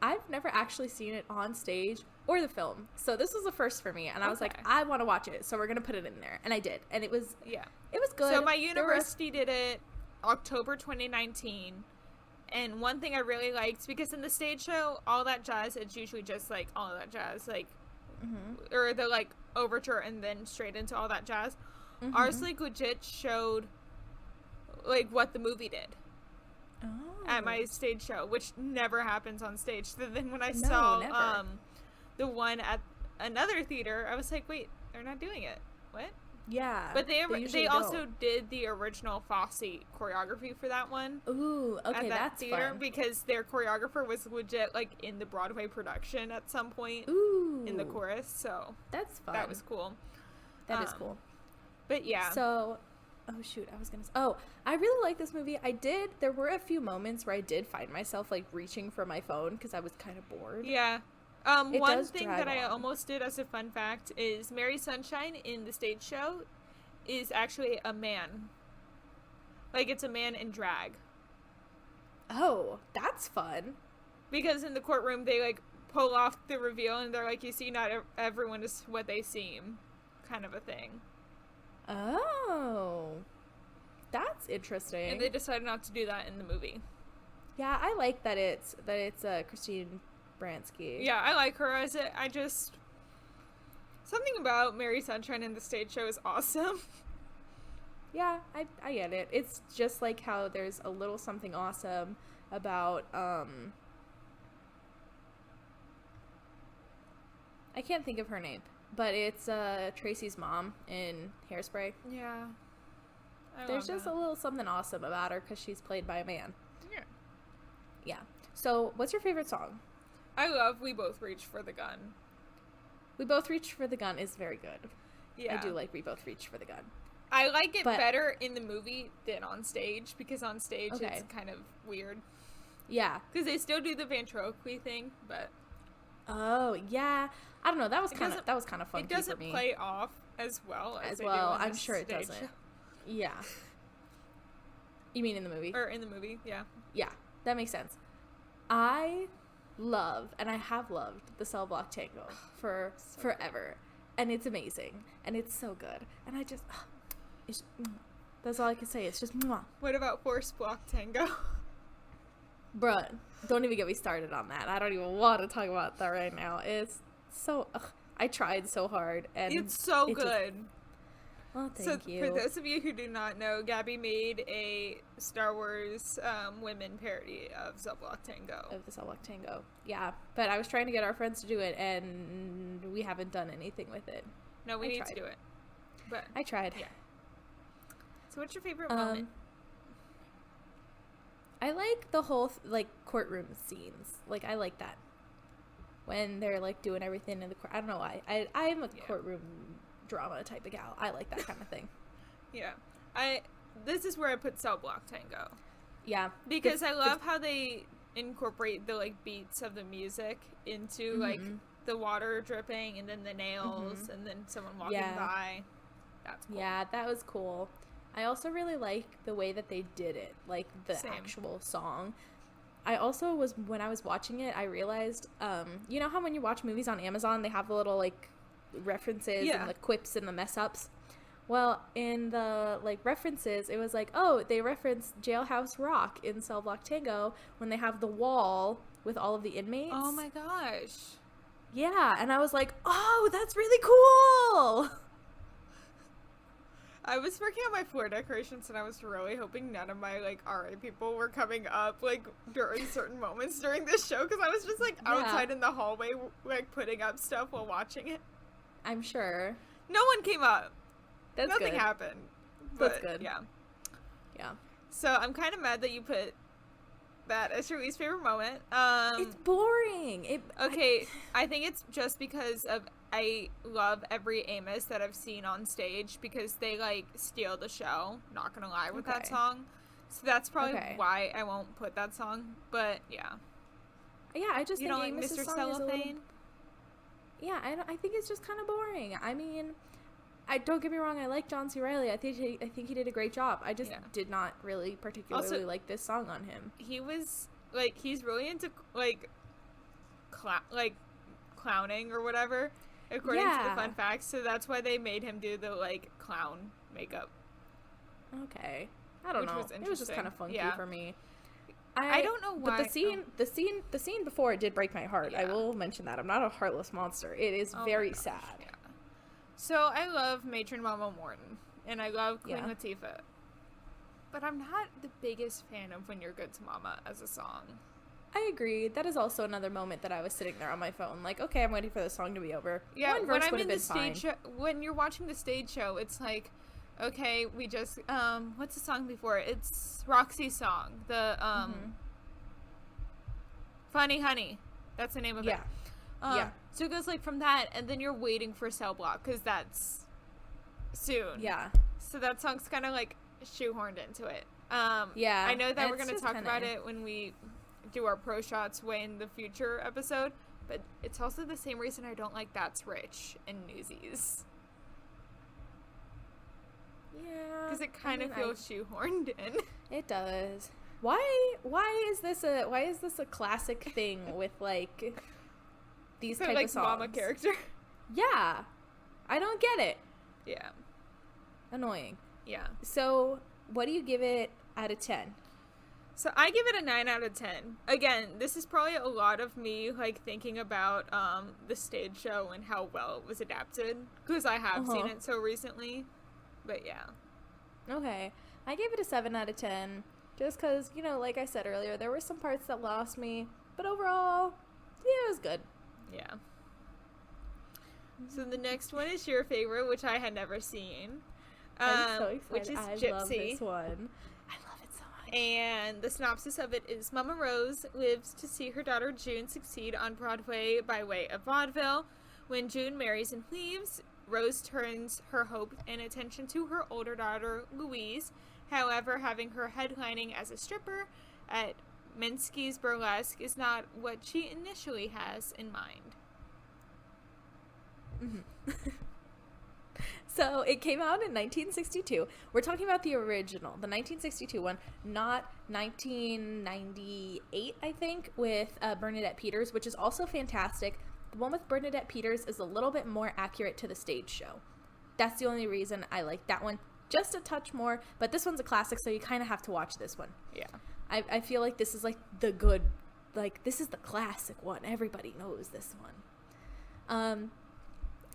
I've never actually seen it on stage or the film. So this was a first for me. And I was like, Okay. I want to watch it. So we're going to put it in there. And I did. And it was Yeah. good. So my There were- university did it October 2019. And one thing I really liked, because in the stage show, All That Jazz, it's usually just like All That Jazz, like, or the like overture and then straight into All That Jazz. Ours like legit showed like what the movie did Oh. at my stage show, which never happens on stage. So then when I No, saw never. the one at another theater, I was like, wait, they're not doing it. What? Yeah. But they usually also don't. did the original Fosse choreography for that one. Ooh, okay, At that that's theater fun. because their choreographer was legit like in the Broadway production at some point Ooh. in the chorus, so That's fun. that was cool. That is Um, cool. But yeah, So, oh shoot, I really like this movie. There were a few moments where I did find myself like reaching for my phone because I was kind of bored. yeah. It One does thing drag that I on. almost did as a fun fact is Mary Sunshine in the stage show is actually a man. Like, it's a man in drag. Oh, that's fun. Because in the courtroom, they, like, pull off the reveal and they're like, you see, not everyone is what they seem. Kind of a thing. Oh, that's interesting. And they decided not to do that in the movie. Yeah, I like that it's Christine Baranski. Yeah, I like her as it. I just... Something about Mary Sunshine in the stage show is awesome. Yeah, I get it. It's just like how there's a little something awesome about I can't think of her name, but it's Tracy's mom in Hairspray. Yeah. There's just a little something awesome about her because she's played by a man. Yeah. Yeah. So, what's your favorite song? I love We Both Reach for the Gun. We Both Reach for the Gun is very good. Yeah. I do like We Both Reach for the Gun. I like it But- better in the movie than on stage because on stage Okay. it's kind of weird. Yeah. Because they still do the ventriloquy thing, but Oh, yeah. I don't know. That was It kind of doesn't- funky it doesn't for me. play off as well as as they well. do in I'm the sure it stage doesn't. show. Yeah. You mean in the movie? Or in the movie, yeah. Yeah, that makes sense. I love, and I have loved, the Cell Block Tango for forever. And it's amazing. And it's so good. And I just, that's all I can say. It's just, mwah. What about Force Block Tango? Bruh, don't even get me started on that. I don't even want to talk about that right now. It's so, I tried so hard. And It's so it just- good. well, thank you. For those of you who do not know, Gabby made a Star Wars women parody of Cell Block Tango. Of the Cell Block Tango. Yeah, but I was trying to get our friends to do it, and we haven't done anything with it. No, we I need tried. to do it. But I tried. Yeah. So what's your favorite moment? I like the whole courtroom scenes. Like, I like that when they're like doing everything in the court. I don't know why. I'm a Yeah. courtroom drama type of gal. I like that kind of thing. Yeah. This is where I put Cell Block Tango. Yeah, Because I love how they incorporate the like beats of the music into like the water dripping and then the nails and then someone walking Yeah. by. That's cool. Yeah, that was cool. I also really like the way that they did it, like the Same. actual song. I also when I was watching it, I realized, you know how when you watch movies on Amazon, they have the little like references Yeah. and the quips and the mess ups. Well, in the like references, it was like, oh, they referenced Jailhouse Rock in Cell Block Tango when they have the wall with all of the inmates. Oh my gosh. Yeah, and I was like, oh, that's really cool. I was working on my floor decorations and I was really hoping none of my like RA people were coming up like during certain moments during this show because I was just like Yeah. outside in the hallway like putting up stuff while watching it. I'm sure. No one came up. That's Nothing good. happened. That's But, good. Yeah. Yeah. So I'm kind of mad that you put that as your least favorite moment. It's boring. Okay, I think it's just because of I love every Amos that I've seen on stage because they like steal the show. Not gonna lie with that Okay. song, so that's probably Okay. why I won't put that song. But yeah, Yeah, I just you think don't like Amos's Mr. song is a little- Cellophane? Yeah, I think it's just kind of boring. I mean, I don't get me wrong. I like John C. Reilly. I think he did a great job. I just Yeah. did not really particularly Also- like this song on him. He was like he's really into like clowning or whatever, according to Yeah. the fun facts. So that's why they made him do the like clown makeup. Okay, I don't Which know. was It was just interesting. kind of funky Yeah. for me. I don't know But why- the scene before it did break my heart. I Yeah. will mention that. I'm not a heartless monster. It is Oh my very gosh, sad. yeah. So I love Matron Mama Morton, and I love Queen Yeah. Latifah. But I'm not the biggest fan of When You're Good to Mama as a song. I agree. That is also another moment that I was sitting there on my phone, like, okay, I'm waiting for the song to be over. Yeah, One when verse I'm would in have the been stage fine. show, when you're watching the stage show, it's like, okay, we just, what's the song before? It's Roxy's song. The, Funny Honey. That's the name of it. Yeah. So it goes, like, from that, and then you're waiting for Cell Block, because that's soon. Yeah. So that song's kind of, like, shoehorned into it. Yeah. I know that and we're it's going to just talk kinda- about it when we do our pro shots way in the future episode, but it's also the same reason I don't like That's Rich and Newsies. Yeah. Because it kind of feels shoehorned in. It does. Why is this a classic thing with, like, these type like of songs? mama character. Yeah. I don't get it. Yeah. Annoying. Yeah. So, what do you give it out of 10? So I give it a 9 out of 10. Again, this is probably a lot of me, like, thinking about the stage show and how well it was adapted. Because I have seen it so recently. But yeah. Okay. I gave it a 7 out of 10. Just because, you know, like I said earlier, there were some parts that lost me. But overall, yeah, it was good. Yeah. So the next one is your favorite, which I had never seen. I'm so excited. Which is I Gypsy. love this one. I love it so much. And the synopsis of it is Mama Rose lives to see her daughter June succeed on Broadway by way of vaudeville. When June marries and leaves, Rose turns her hope and attention to her older daughter, Louise. However, having her headlining as a stripper at Minsky's Burlesque is not what she initially has in mind. So it came out in 1962. We're talking about the original, the 1962 one, not 1998, I think, with Bernadette Peters, which is also fantastic. The one with Bernadette Peters is a little bit more accurate to the stage show. That's the only reason I like that one. Just a touch more, but this one's a classic, so you kind of have to watch this one. Yeah. I feel like this is like the good, like this is the classic one. Everybody knows this one.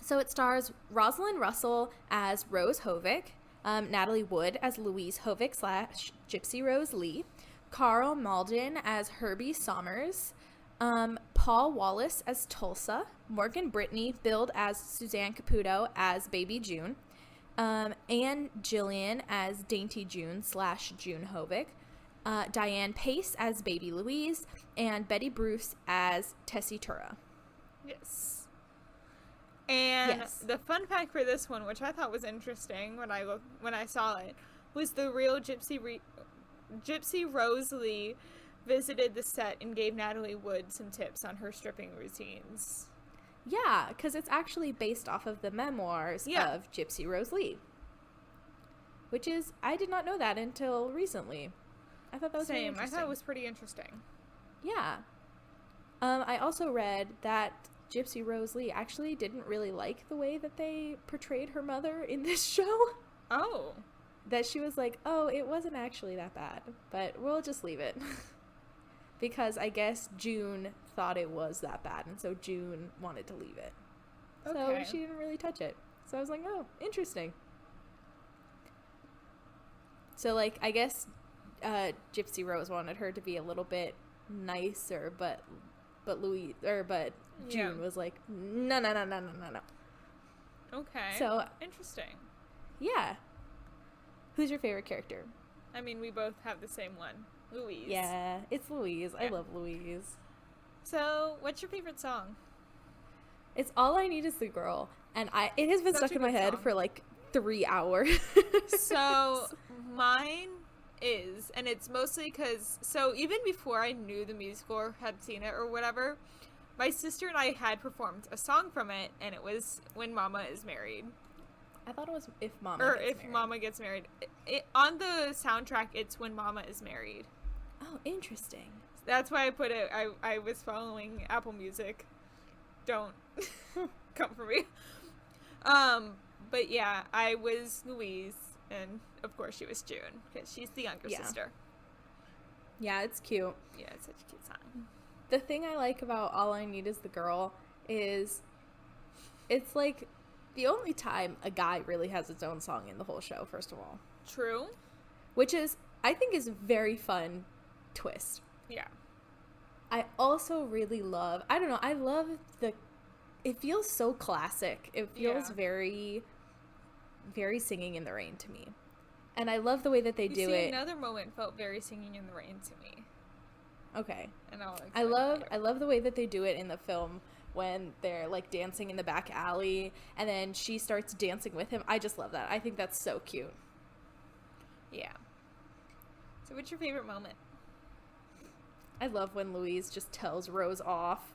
So it stars Rosalind Russell as Rose Hovick, Natalie Wood as Louise Hovick / Gypsy Rose Lee, Carl Malden as Herbie Sommers, Paul Wallace as Tulsa, Morgan Brittany billed as Suzanne Caputo as Baby June, Anne Gillian as Dainty June / June Hovick, Diane Pace as Baby Louise, and Betty Bruce as Tessitura. Yes. And the fun fact for this one, which I thought was interesting when I saw it, was the real Gypsy Rose Lee visited the set and gave Natalie Wood some tips on her stripping routines. Yeah, because it's actually based off of the memoirs of Gypsy Rose Lee. Which is, I did not know that until recently. I thought that was really interesting. I thought it was pretty interesting. Yeah. I also read that Gypsy Rose Lee actually didn't really like the way that they portrayed her mother in this show. Oh. That she was like, oh, it wasn't actually that bad, but we'll just leave it. Because I guess June thought it was that bad, and so June wanted to leave it. Okay. So she didn't really touch it. So I was like, oh, interesting. So, like, I guess Gypsy Rose wanted her to be a little bit nicer, but June was like, no. Okay. So interesting. Yeah. Who's your favorite character? I mean, we both have the same one, Louise. Yeah, it's Louise. Yeah. I love Louise. So, what's your favorite song? It's All I Need Is the Girl, and it has been Such stuck a in my good head song. for like 3 hours. So, mine is, and it's mostly because, so even before I knew the musical or had seen it or whatever, my sister and I had performed a song from it, and it was When Mama Is Married. I thought it was If Mama Or Gets If Married. Mama Gets Married. On the soundtrack, it's When Mama Is Married. Oh, interesting. That's why I put it, I was following Apple Music. Don't come for me. But yeah, I was Louise, and of course she was June, because she's the younger sister. Yeah, it's cute. Yeah, it's such a cute song. The thing I like about All I Need Is the Girl is it's like the only time a guy really has its own song in the whole show, first of all. True. which is, I think, is a very fun twist. Yeah. I also really love, I don't know, I love it feels so classic. It feels very, very Singing in the Rain to me. And I love the way that they do it. Another moment felt very Singing in the Rain to me. Okay. And I love the way that they do it in the film when they're like dancing in the back alley and then she starts dancing with him. I just love that. I think that's so cute. Yeah. So what's your favorite moment? I love when Louise just tells Rose off.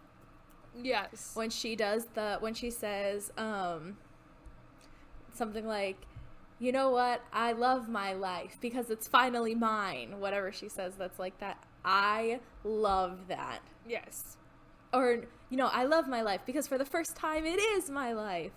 Yes. When she says something like, you know what, I love my life because it's finally mine. Whatever she says that's like that. I love that. Yes. Or, I love my life because for the first time it is my life.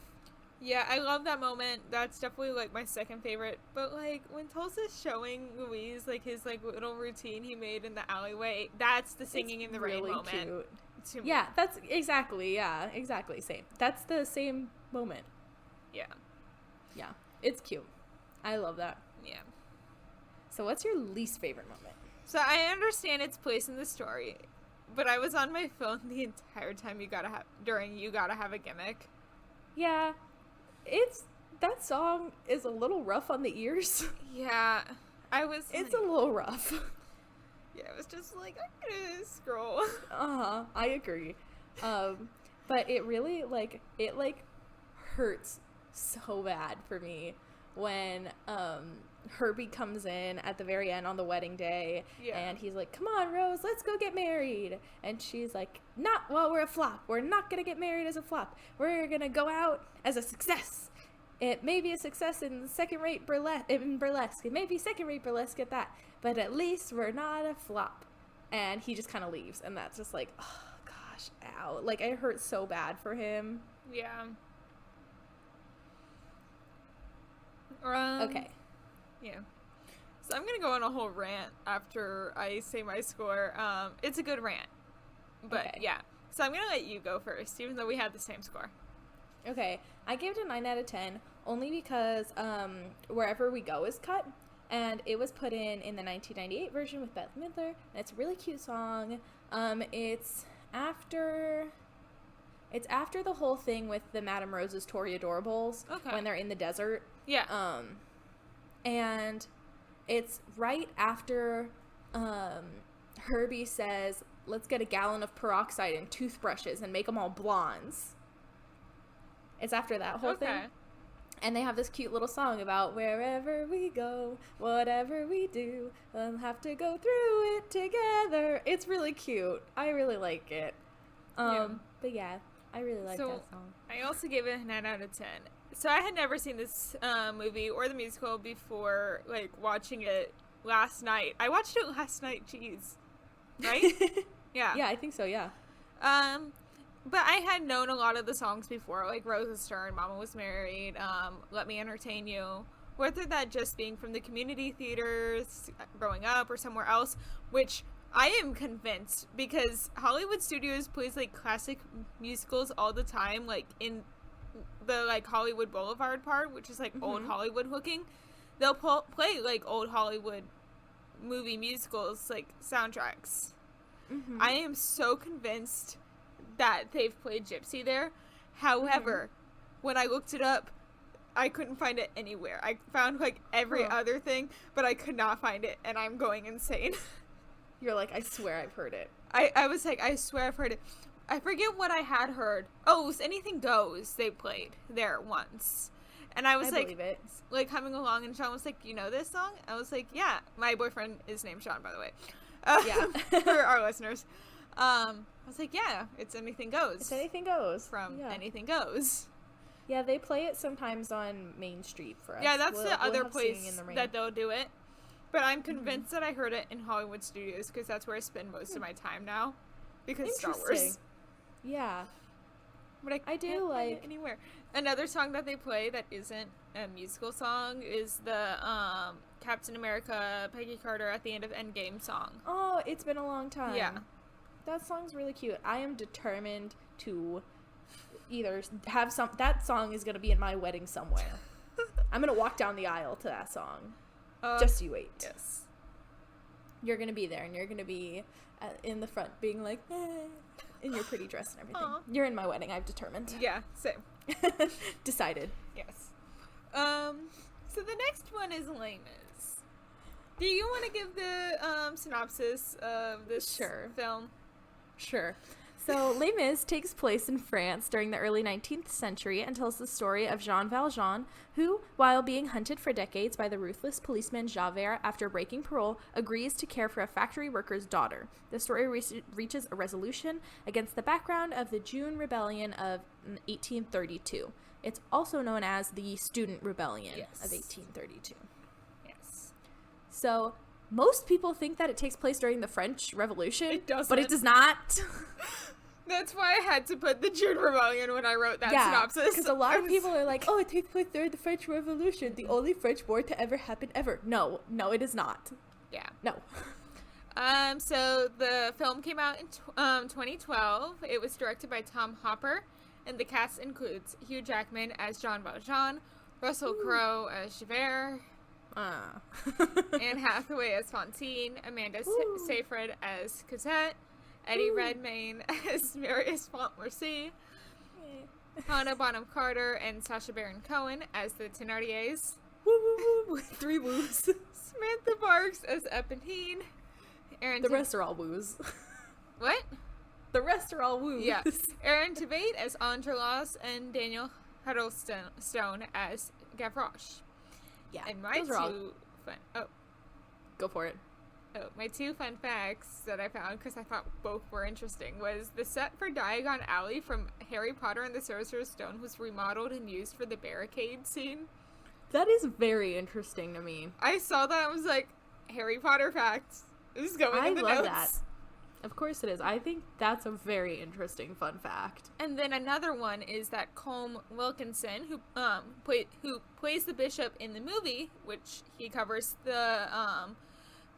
Yeah, I love that moment. That's definitely, like, my second favorite. But, like, when Tulsa's showing Louise, like, his, like, little routine he made in the alleyway, that's the Singing in the Rain moment. Cute. To me. Yeah, that's exactly, same. That's the same moment. Yeah. Yeah, it's cute. I love that. Yeah. So what's your least favorite moment? So I understand its place in the story, but I was on my phone the entire time you gotta have a gimmick. Yeah. That song is a little rough on the ears. Yeah. It's a little rough. Yeah, it was just like, I'm gonna scroll. I agree. But it really, it hurts so bad for me when, Herbie comes in at the very end on the wedding day, and he's like, come on, Rose, let's go get married. And she's like, not while we're a flop. We're not gonna get married as a flop. We're gonna go out as a success. It may be a success in second-rate burlesque. It may be second-rate burlesque at that, but at least we're not a flop. And he just kind of leaves, and that's just like, oh gosh, ow. Like, it hurts so bad for him. Yeah. Okay. Yeah. So I'm going to go on a whole rant after I say my score. It's a good rant. But okay. Yeah. So I'm going to let you go first, even though we had the same score. Okay. I gave it a 9 out of 10 only because Wherever We Go is cut. And it was put in the 1998 version with Bette Midler. And it's a really cute song. It's after the whole thing with the Madame Rose's Toreadorables. Okay. When they're in the desert. Yeah. And it's right after Herbie says, let's get a gallon of peroxide and toothbrushes and make them all blondes. It's after that whole thing. And they have this cute little song about wherever we go, whatever we do, we'll have to go through it together. It's really cute. I really like it. But yeah, I really like that song. I also gave it a 9 out of 10. So I had never seen this movie or the musical before, like, watching it last night. I watched it last night, jeez. Right? Yeah. Yeah, I think so, yeah. But I had known a lot of the songs before, like Rosa Stern, Mama Was Married, Let Me Entertain You. Whether that just being from the community theaters growing up or somewhere else, which I am convinced, because Hollywood Studios plays, like, classic musicals all the time, like, in the, like, Hollywood Boulevard part, which is, like, old Hollywood looking. They'll play, like, old Hollywood movie musicals, like, soundtracks. I am so convinced that they've played Gypsy there. However, when I looked it up, I couldn't find it anywhere. I found, like, every other thing, but I could not find it, and I'm going insane. You're like, I swear I've heard it. I was like, I swear I've heard it. I forget what I had heard. Oh, it was Anything Goes they played there once. And I was like coming along, and Sean was like, you know this song? I was like, yeah. My boyfriend is named Sean, by the way. Yeah. For our listeners. I was like, yeah, it's Anything Goes. It's Anything Goes. From Anything Goes. Yeah, they play it sometimes on Main Street for us. Yeah, that's the other place that they'll do it. But I'm convinced that I heard it in Hollywood Studios, because that's where I spend most of my time now. Because Star Wars. Yeah. But I do like it anywhere. Another song that they play that isn't a musical song is the Captain America, Peggy Carter at the end of Endgame song. Oh, It's Been a Long Time. Yeah. That song's really cute. I am determined to either have that song is going to be in my wedding somewhere. I'm going to walk down the aisle to that song. Just you wait. Yes. You're going to be there, and you're going to be in the front being like, in your pretty dress and everything. Aww. You're in my wedding, I've determined. Yeah, same. Decided. Yes. So the next one is Les Mis. Do you want to give the synopsis of this film? Sure. So, Les Mis takes place in France during the early 19th century and tells the story of Jean Valjean, who, while being hunted for decades by the ruthless policeman Javert after breaking parole, agrees to care for a factory worker's daughter. The story reaches a resolution against the background of the June Rebellion of 1832. It's also known as the Student Rebellion of 1832. Yes. So, most people think that it takes place during the French Revolution. It doesn't. But it does not. That's why I had to put the June Rebellion when I wrote that synopsis. Because a lot of people are like, oh, it takes place during the French Revolution, the only French war to ever happen ever. No, it is not. Yeah. No. So the film came out in 2012. It was directed by Tom Hopper, and the cast includes Hugh Jackman as Jean Valjean, Russell Crowe as Javert, Anne Hathaway as Fantine, Amanda Seyfried as Cosette, Eddie Redmayne as Marius Montmorency, Hannah Bonham Carter and Sacha Baron Cohen as the Thénardiers. Woo, woo, woo. 3 woos. Samantha Parks as Eponine. The rest are all woos. What? The rest are all woos. Yeah. Aaron Tveit as Enjolras and Daniel Huddlestone as Gavroche. Yeah. And my Go for it. My 2 fun facts that I found, because I thought both were interesting, was the set for Diagon Alley from Harry Potter and the Sorcerer's Stone was remodeled and used for the barricade scene. That is very interesting to me. I saw that and was like, Harry Potter facts. This is going in the notes. I love that. Of course it is. I think that's a very interesting fun fact. And then another one is that Colm Wilkinson, who plays the bishop in the movie, which he covers the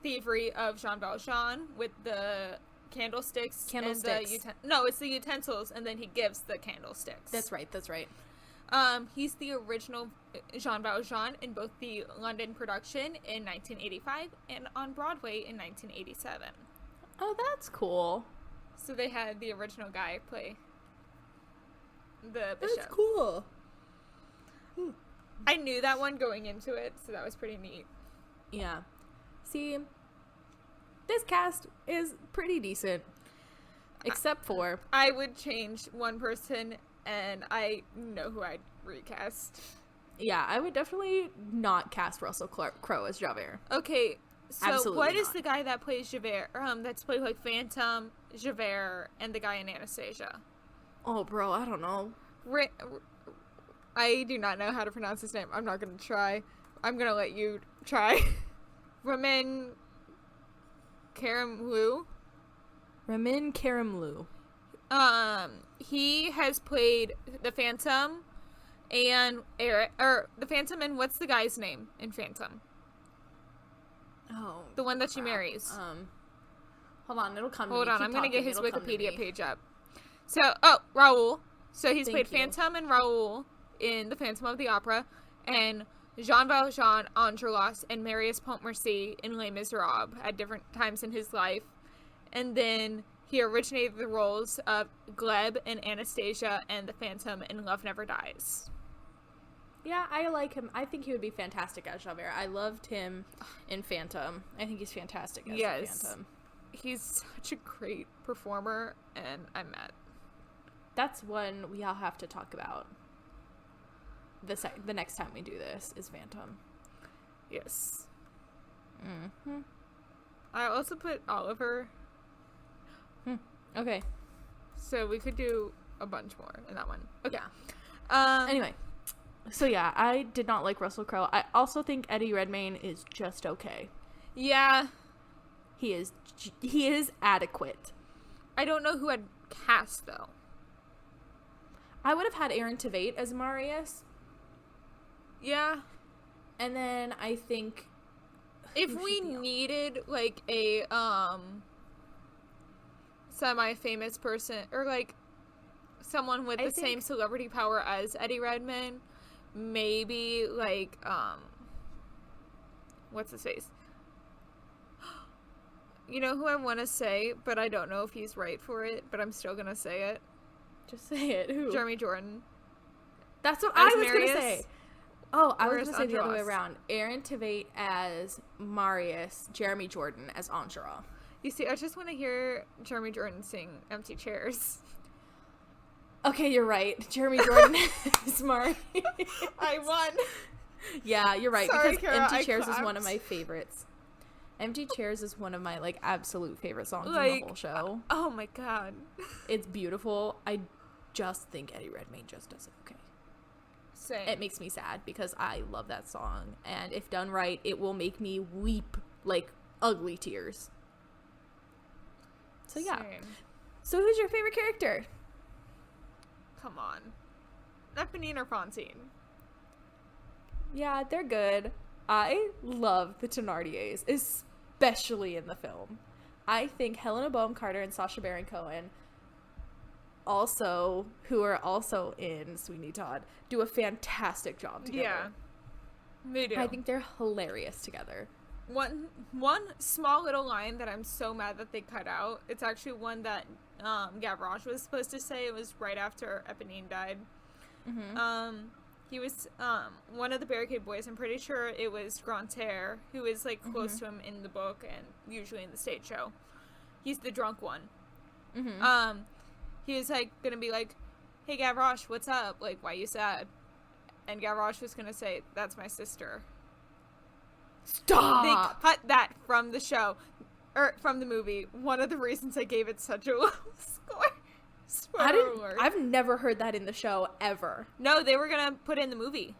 thievery of Jean Valjean with the candlesticks. It's the utensils, and then he gives the candlesticks. That's right. He's the original Jean Valjean in both the London production in 1985 and on Broadway in 1987. Oh, that's cool. So they had the original guy play the bishop. That's cool. I knew that one going into it, so that was pretty neat. Yeah. See, this cast is pretty decent. Except for... I would change one person, and I know who I'd recast. Yeah, I would definitely not cast Russell Crowe as Javert. Okay, so Absolutely what is not. the guy that plays Javert, that's played like Phantom, Javert, and the guy in Anastasia? Oh, bro, I don't know. I do not know how to pronounce his name. I'm not going to try. I'm going to let you try. Ramin Karimloo. He has played the Phantom and the Phantom, and what's the guy's name in Phantom? Oh, the one that she marries. Hold on, it'll come. Hold to me. on, I'm gonna get his Wikipedia to page up. So, Raoul. So he's played you. Phantom and Raoul in The Phantom of the Opera, and Jean Valjean, Enjolras, and Marius Montmorency in Les Miserables at different times in his life. And then he originated the roles of Gleb in Anastasia and the Phantom in Love Never Dies. Yeah, I like him. I think he would be fantastic as Javert. I loved him in Phantom. I think he's fantastic as the Phantom. He's such a great performer, and I'm mad. That's one we all have to talk about. The next time we do this is Phantom. Yes. Mm-hmm. I also put Oliver. Okay. So we could do a bunch more in that one. Okay. Yeah. Anyway. So yeah, I did not like Russell Crowe. I also think Eddie Redmayne is just okay. Yeah. He is adequate. I don't know who I'd cast, though. I would have had Aaron Tveit as Marius. Yeah. And then I think... If we needed, like, a, semi-famous person, or, like, someone with the same celebrity power as Eddie Redmayne, maybe, like, what's his face? You know who I want to say, but I don't know if he's right for it, but I'm still going to say it. Just say it. Who? Jeremy Jordan. That's what As I was going to Marius. say. Oh, I was Where's going to say the other way Andros? around. Aaron Tveit as Marius, Jeremy Jordan as Enjolras. You see, I just want to hear Jeremy Jordan sing Empty Chairs. Okay, you're right. Jeremy Jordan is Marius. I won. Yeah, you're right. Sorry, because Kara, Empty I Chairs is one clapped. of my favorites. Empty Chairs is one of my, like, absolute favorite songs in Like, the whole show. Oh my god. It's beautiful. I just think Eddie Redmayne just does it okay. Same. It makes me sad because I love that song. And if done right, it will make me weep, like, ugly tears. So, yeah. Same. So, who's your favorite character? Come on. Eponine or Fontaine? Yeah, they're good. I love the Thénardiers, especially in the film. I think Helena Bonham Carter and Sacha Baron Cohen, also, who are also in Sweeney Todd, do a fantastic job together. Yeah. They do. I think they're hilarious together. One small little line that I'm so mad that they cut out. It's actually one that Gavroche was supposed to say. It was right after Eponine died. Mm-hmm. He was one of the Barricade Boys. I'm pretty sure it was Grantaire, who is like close to him in the book and usually in the stage show. He's the drunk one. Mm-hmm. He was like gonna be like, "Hey Gavroche, what's up? Like, why you sad?" And Gavroche was gonna say, "That's my sister." Stop! They cut that from the show, or from the movie. One of the reasons I gave it such a low score. Spoiler alert. I've never heard that in the show, ever. No, they were gonna put it in the movie.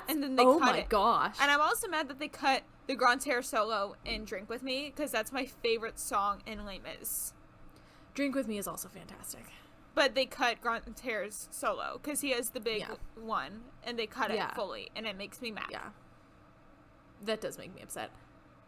And then they oh cut my it. gosh. And I'm also mad that they cut the Grantaire solo in Drink With Me, because that's my favorite song in Les Mis. Drink With Me is also fantastic. But they cut Grantaire's solo, because he has the big one, and they cut it Yeah. fully, and it makes me mad. Yeah. That does make me upset.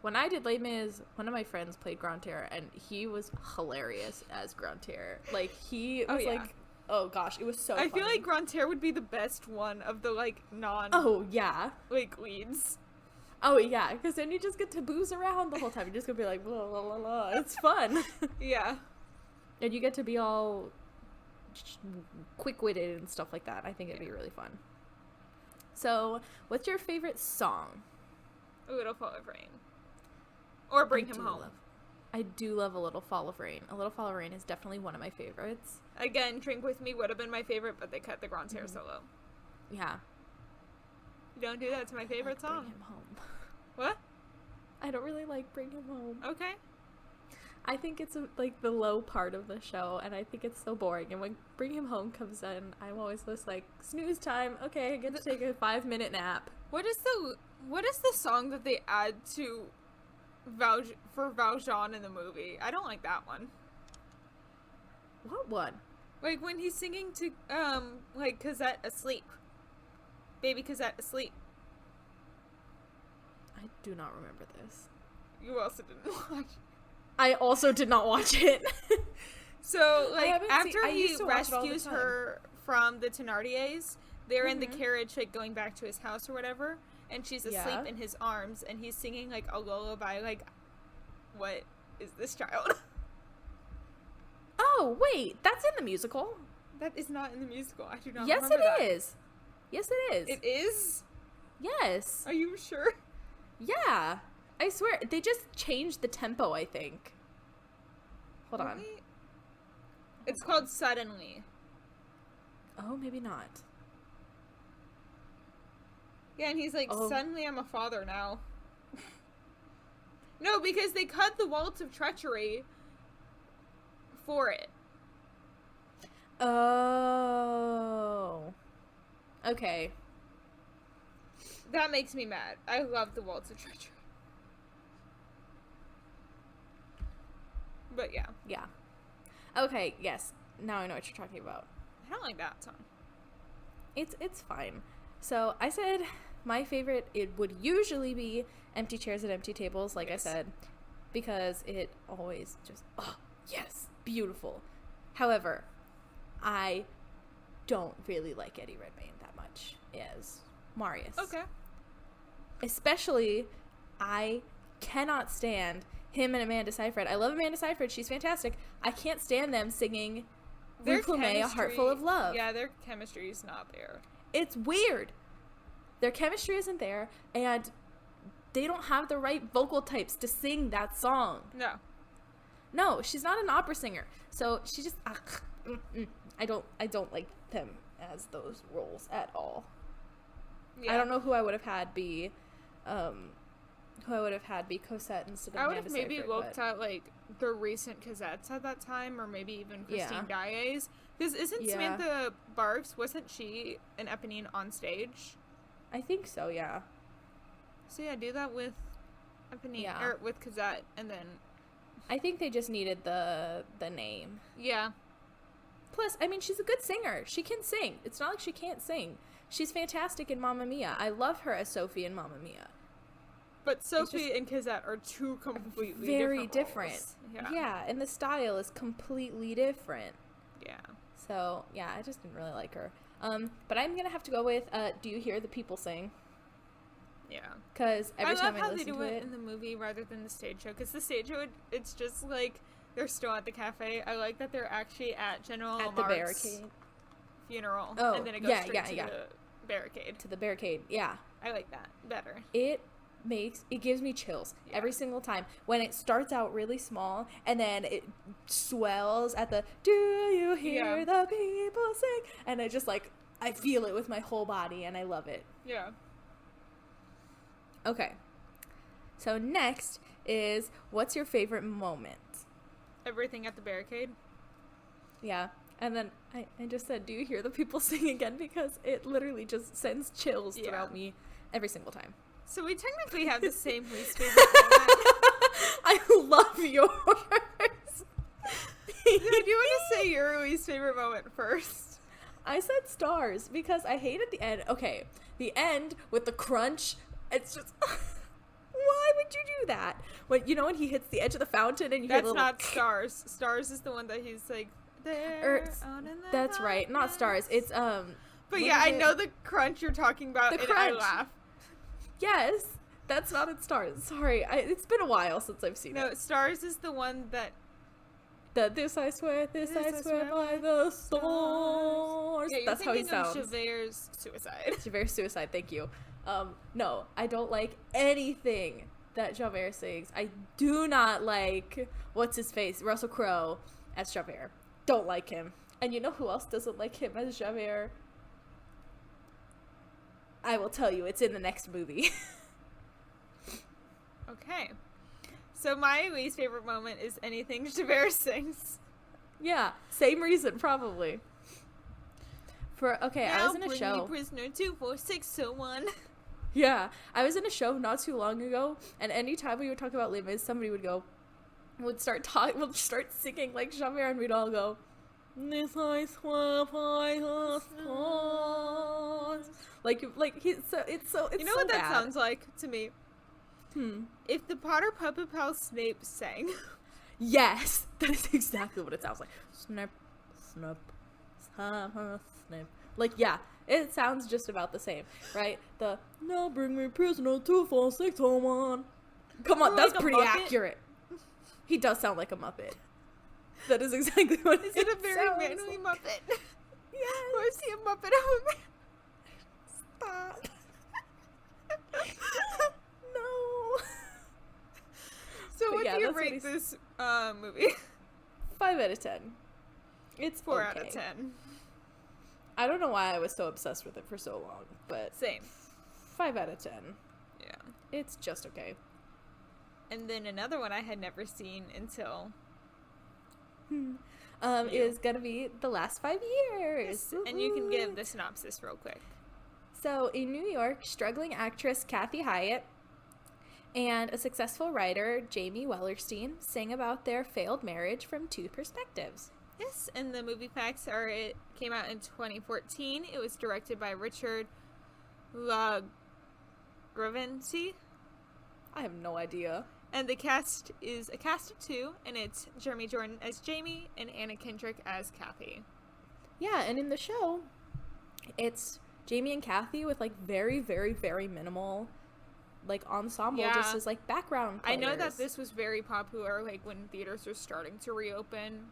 When I did Les Mis, one of my friends played Grantaire, and he was hilarious as Grantaire. Like, he was like, oh gosh, it was so I funny. feel like Grantaire would be the best one of the, like, Oh, yeah. like, leads. Oh, yeah, because then you just get to booze around the whole time. You're just going to be like, blah, blah, blah, blah. It's fun. Yeah. And you get to be all quick-witted and stuff like that. I think it'd be really fun. So, what's your favorite song? A Little Fall of Rain. Or Bring Him Home. I do love A Little Fall of Rain. A Little Fall of Rain is definitely one of my favorites. Again, Drink With Me would have been my favorite, but they cut the Grantaire solo. Yeah. You don't do that to my favorite song. Bring Him Home. What? I don't really like Bring Him Home. Okay. I think it's like the low part of the show, and I think it's so boring. And when Bring Him Home comes in, I'm always just like, snooze time. Okay, I get to take a 5-minute nap. What is the song that they add to for Valjean in the movie? I don't like that one. What one? Like when he's singing to like Cosette asleep. Baby Cosette asleep. I do not remember this. You also didn't watch. I also did not watch it. So like haven't after I he used to watch it all the rescues time. her from the Thénardiers, they're in the carriage like going back to his house or whatever, and she's asleep Yeah. in his arms, and he's singing like a lullaby. Like, what is this child? Oh, wait. That's in the musical. That is not in the musical. I do not. Yes, remember it that. is. Yes, it is. It is? Yes. Are you sure? Yeah. I swear. They just changed the tempo, I think. Hold on. Really? It's called Suddenly. Oh, maybe not. Yeah, and he's like, Oh. suddenly I'm a father now. No, because they cut the Waltz of Treachery for it. Oh. Okay. That makes me mad. I love the Waltz of Treachery. But yeah, Yeah. Okay, yes. Now I know what you're talking about. I don't like that song. It's fine. So I said my favorite, it would usually be Empty Chairs at Empty Tables, like Yes. I said, because it always just, oh, yes, beautiful. However, I don't really like Eddie Redmayne that much as Marius. Okay. Especially, I cannot stand him and Amanda Seyfried. I love Amanda Seyfried. She's fantastic. I can't stand them singing Reclame a Heart Full of Love. Yeah, their chemistry is not there. It's weird. Their chemistry isn't there, and they don't have the right vocal types to sing that song. No, she's not an opera singer. So she just I don't like them as those roles at all. Yeah. I don't know who I would have had be Cosette instead of I would have Amanda maybe Seyfried, looked at like the recent Cosettes at that time, or maybe even Christine Daae's. Because isn't Samantha Barks, wasn't she an Eponine on stage? I think so, yeah. So yeah, do that with Eponine or with Cosette, and then I think they just needed the name. Yeah. Plus, I mean, she's a good singer. She can sing. It's not like she can't sing. She's fantastic in Mamma Mia. I love her as Sophie in Mamma Mia. But Sophie and Cosette are two completely very different. Yeah, and the style is completely different. Yeah. So, yeah, I just didn't really like her. But I'm going to have to go with, Do You Hear the People Sing? Yeah. Because every time I listen to it... I love how they do it in the movie rather than the stage show. Because the stage show, it's just like they're still at the cafe. I like that they're actually at General At the barricade. Funeral. Oh, and then it goes straight to the barricade. To the barricade, yeah. I like that better. It gives me chills every single time when it starts out really small and then it swells at the do you hear the people sing, and I just like I feel it with my whole body and I love it. Yeah. Okay, so next is what's your favorite moment? Everything at the barricade. Yeah. And then I just said do you hear the people sing again, because it literally just sends chills throughout me every single time. So we technically have the same least favorite moment. I love yours. Do you want to say your least favorite moment first? I said Stars because I hated the end. Okay, the end with the crunch. It's just, why would you do that? When he hits the edge of the fountain and you hear a little... That's not Stars. Stars is the one that he's like there. That's right, not Stars. It's But yeah, I know the crunch you're talking about, and I laugh. Yes, that's not in Stars. Sorry, it's been a while since I've seen it. No, Stars is the one that... This I swear by the stars. Yeah, that's how he sounds. Javert's Suicide. Javert's Suicide, thank you. No, I don't like anything that Javert sings. I do not like, what's his face, Russell Crowe as Javert. Don't like him. And you know who else doesn't like him as Javert? I will tell you, it's in the next movie. Okay. So my least favorite moment is anything Javert sings. Yeah, same reason, probably. I was in a show. Now bring me prisoner 24601. Yeah, I was in a show not too long ago, and anytime we would talk about Les Mis, somebody would start singing like Javert, and we'd all go, "This I swear by the stars." Like it's so you know so what that bad. sounds like to me? If the Potter Puppet Pal Snape sang. Yes, that is exactly what it sounds like. Snip, snip, snip. Like, yeah, it sounds just about the same, right? The "Now bring me prisoner 24601." Come on, that's pretty accurate. He does sound like a Muppet. That is exactly what it sounds like. Is it a very manly Muppet? Yes. Or is he a Muppet of a man? Stop. No. So what do you rate this movie? 5 out of 10. It's 4 out of 10. I don't know why I was so obsessed with it for so long, but... Same. 5 out of 10. Yeah. It's just okay. And then another one I had never seen until... is gonna be The Last 5 Years. Yes. And you can give the synopsis real quick. So, in New York, struggling actress Kathy Hyatt and a successful writer, Jamie Wellerstein, sing about their failed marriage from 2 perspectives. Yes, and the movie facts are it came out in 2014. It was directed by Richard LaGravency. I have no idea. And the cast is a cast of 2, and it's Jeremy Jordan as Jamie and Anna Kendrick as Kathy. Yeah, and in the show, it's Jamie and Kathy with, like, very, very, very minimal like ensemble, Yeah. just as like background players. I know that this was very popular, like when theaters were starting to reopen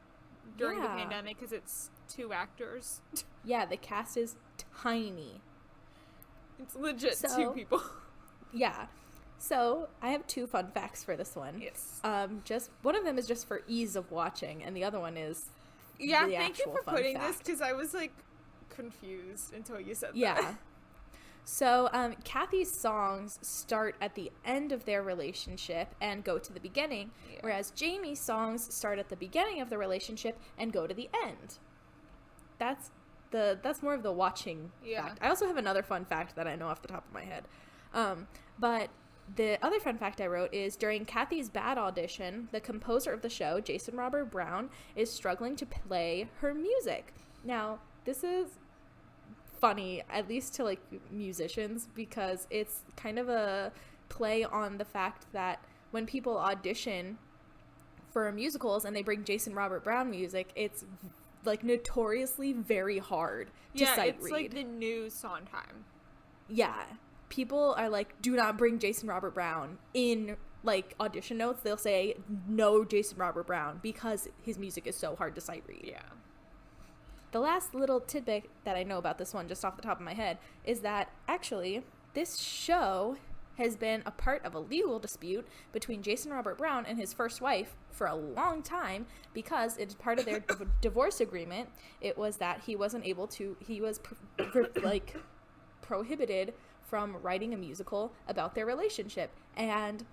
during the pandemic, because it's 2 actors. Yeah, the cast is tiny. It's legit 2 people. Yeah. So I have 2 fun facts for this one. Yes. Just one of them is just for ease of watching, and the other one is Thank you for putting this, because I was like confused until you said that. Yeah. So Kathy's songs start at the end of their relationship and go to the beginning, whereas Jamie's songs start at the beginning of the relationship and go to the end. That's more of the watching fact. I also have another fun fact that I know off the top of my head. But the other fun fact I wrote is during Kathy's bad audition, the composer of the show, Jason Robert Brown, is struggling to play her music. Now, this is funny, at least to like musicians, because it's kind of a play on the fact that when people audition for musicals and they bring Jason Robert Brown music, it's like notoriously very hard to sight read. Yeah, it's like the new Sondheim. Yeah. People are like, do not bring Jason Robert Brown in like audition notes. They'll say no Jason Robert Brown because his music is so hard to sight read. Yeah. The last little tidbit that I know about this one, just off the top of my head, is that actually this show has been a part of a legal dispute between Jason Robert Brown and his first wife for a long time, because it's part of their divorce agreement. It was that he was prohibited from writing a musical about their relationship, and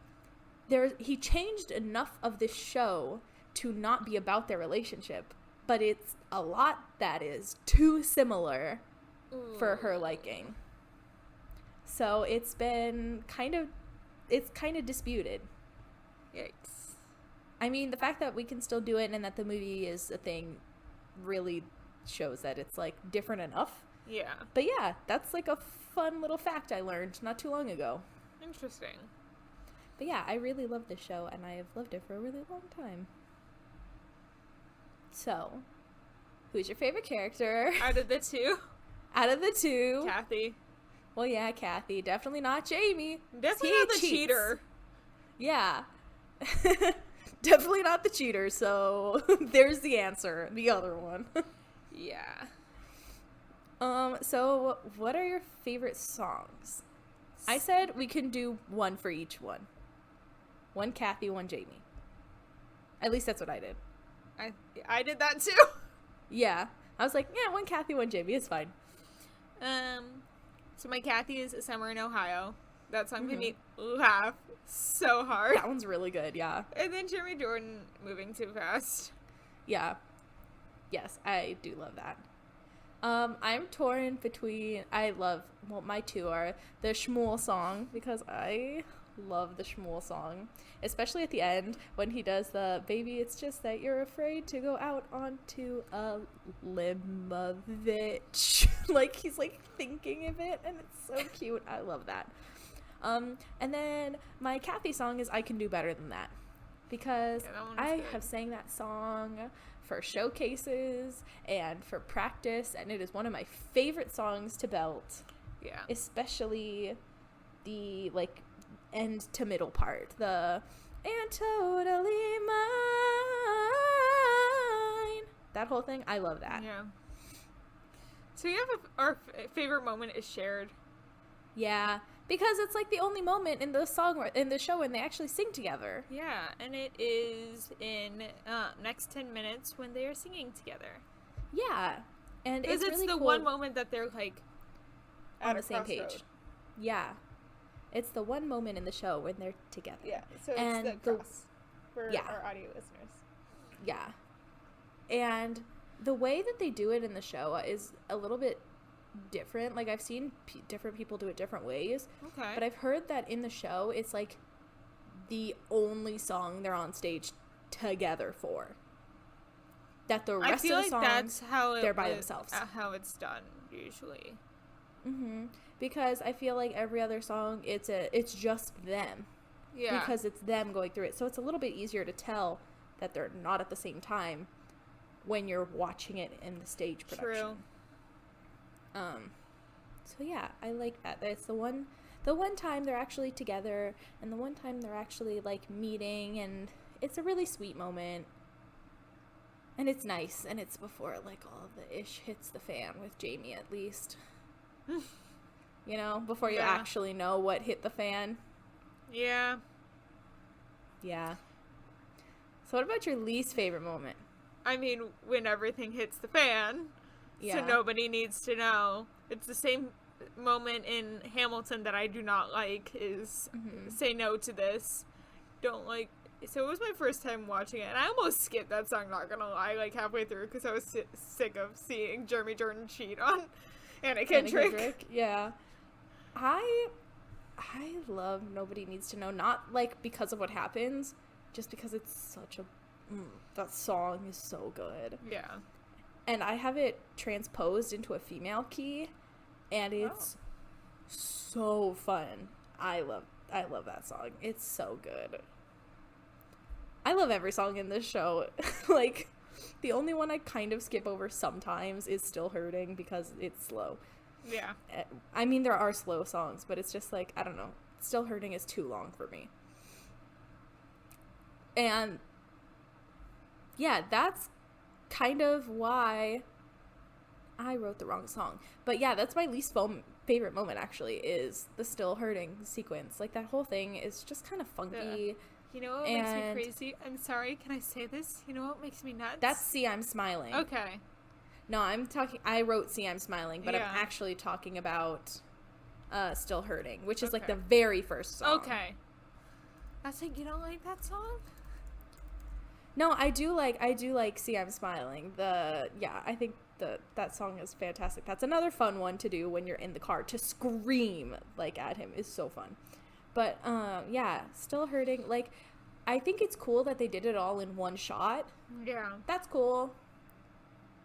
he changed enough of this show to not be about their relationship, but it's a lot that is too similar for her liking. So it's been kind of disputed. Yikes. I mean, the fact that we can still do it and that the movie is a thing really shows that it's like different enough. Yeah. But yeah, that's like a fun little fact I learned not too long ago. Interesting. But yeah, I really love this show, and I have loved it for a really long time. So, who's your favorite character? Out of the 2? Out of the 2. Kathy. Well, yeah, Kathy. Definitely not Jamie. Definitely not the cheater. Yeah. Definitely not the cheater, so there's the answer. The other one. Yeah. So what are your favorite songs? I said we can do one for each one. One Kathy, one Jamie. At least that's what I did. I did that too. Yeah. I was like, yeah, one Kathy, one Jamie. It's fine. So my Kathy is Summer in Ohio. That song made me laugh so hard. That one's really good, yeah. And then Jeremy Jordan, Moving Too Fast. Yeah. Yes, I do love that. I'm torn between, my 2 are the Shmuel song, because I love the Shmuel song, especially at the end when he does the baby, it's just that you're afraid to go out onto a limb of it. Like he's like thinking of it, and it's so cute. I love that. And then my Kathy song is I Can Do Better Than That, because I have sang that song for showcases and for practice, and it is one of my favorite songs to belt. Yeah. Especially the like end to middle part, the and totally mine, that whole thing. I love that. Yeah. So you have our favorite moment is shared. Yeah, because it's like the only moment in the song in the show when they actually sing together. Yeah, and it is in next 10 minutes when they are singing together. Yeah, and it's really the cool. one moment that they're like on the same page. Yeah, it's the one moment in the show when they're together. Yeah, so and it's the cross for our audio listeners. Yeah, and the way that they do it in the show is a little bit different. Like I've seen different people do it different ways. Okay. But I've heard that in the show it's like the only song they're on stage together for. That the rest of the songs that's how they're by themselves. How it's done usually. Because I feel like every other song it's just them. Yeah. Because it's them going through it. So it's a little bit easier to tell that they're not at the same time when you're watching it in the stage production. True. So yeah, I like that. It's the one the one time they're actually together and the one time they're actually like meeting, and it's a really sweet moment. And it's nice, and it's before like all of the ish hits the fan with Jamie, at least. You know, before you actually know what hit the fan. Yeah. Yeah. So what about your least favorite moment? I mean, when everything hits the fan, so nobody needs to know. It's the same moment in Hamilton that I do not like, is say no to this. Don't like. So it was my first time watching it, and I almost skipped that song, not gonna lie, like halfway through, because I was sick of seeing Jeremy Jordan cheat on Anna Kendrick. Yeah. I love Nobody Needs to Know, not like because of what happens, just because it's such a that song is so good. Yeah. And I have it transposed into a female key, and it's so fun. I love that song. It's so good. I love every song in this show. Like, the only one I kind of skip over sometimes is Still Hurting because it's slow. Yeah. I mean, there are slow songs, but it's just like, I don't know. Still Hurting is too long for me. And yeah, that's kind of why I wrote the wrong song. But yeah, that's my least favorite moment, actually, is the Still Hurting sequence. Like, that whole thing is just kind of funky. Yeah. You know what makes me crazy? I'm sorry, can I say this? You know what makes me nuts? That's See I'm Smiling. Okay. No, I wrote See I'm Smiling, but I'm actually talking about Still Hurting, which is like the very first song. Okay. I was like, you don't like that song? No, I do like See I'm Smiling. I think that song is fantastic. That's another fun one to do when you're in the car. To scream like at him is so fun. But yeah, Still Hurting, like, I think it's cool that they did it all in one shot. Yeah. That's cool.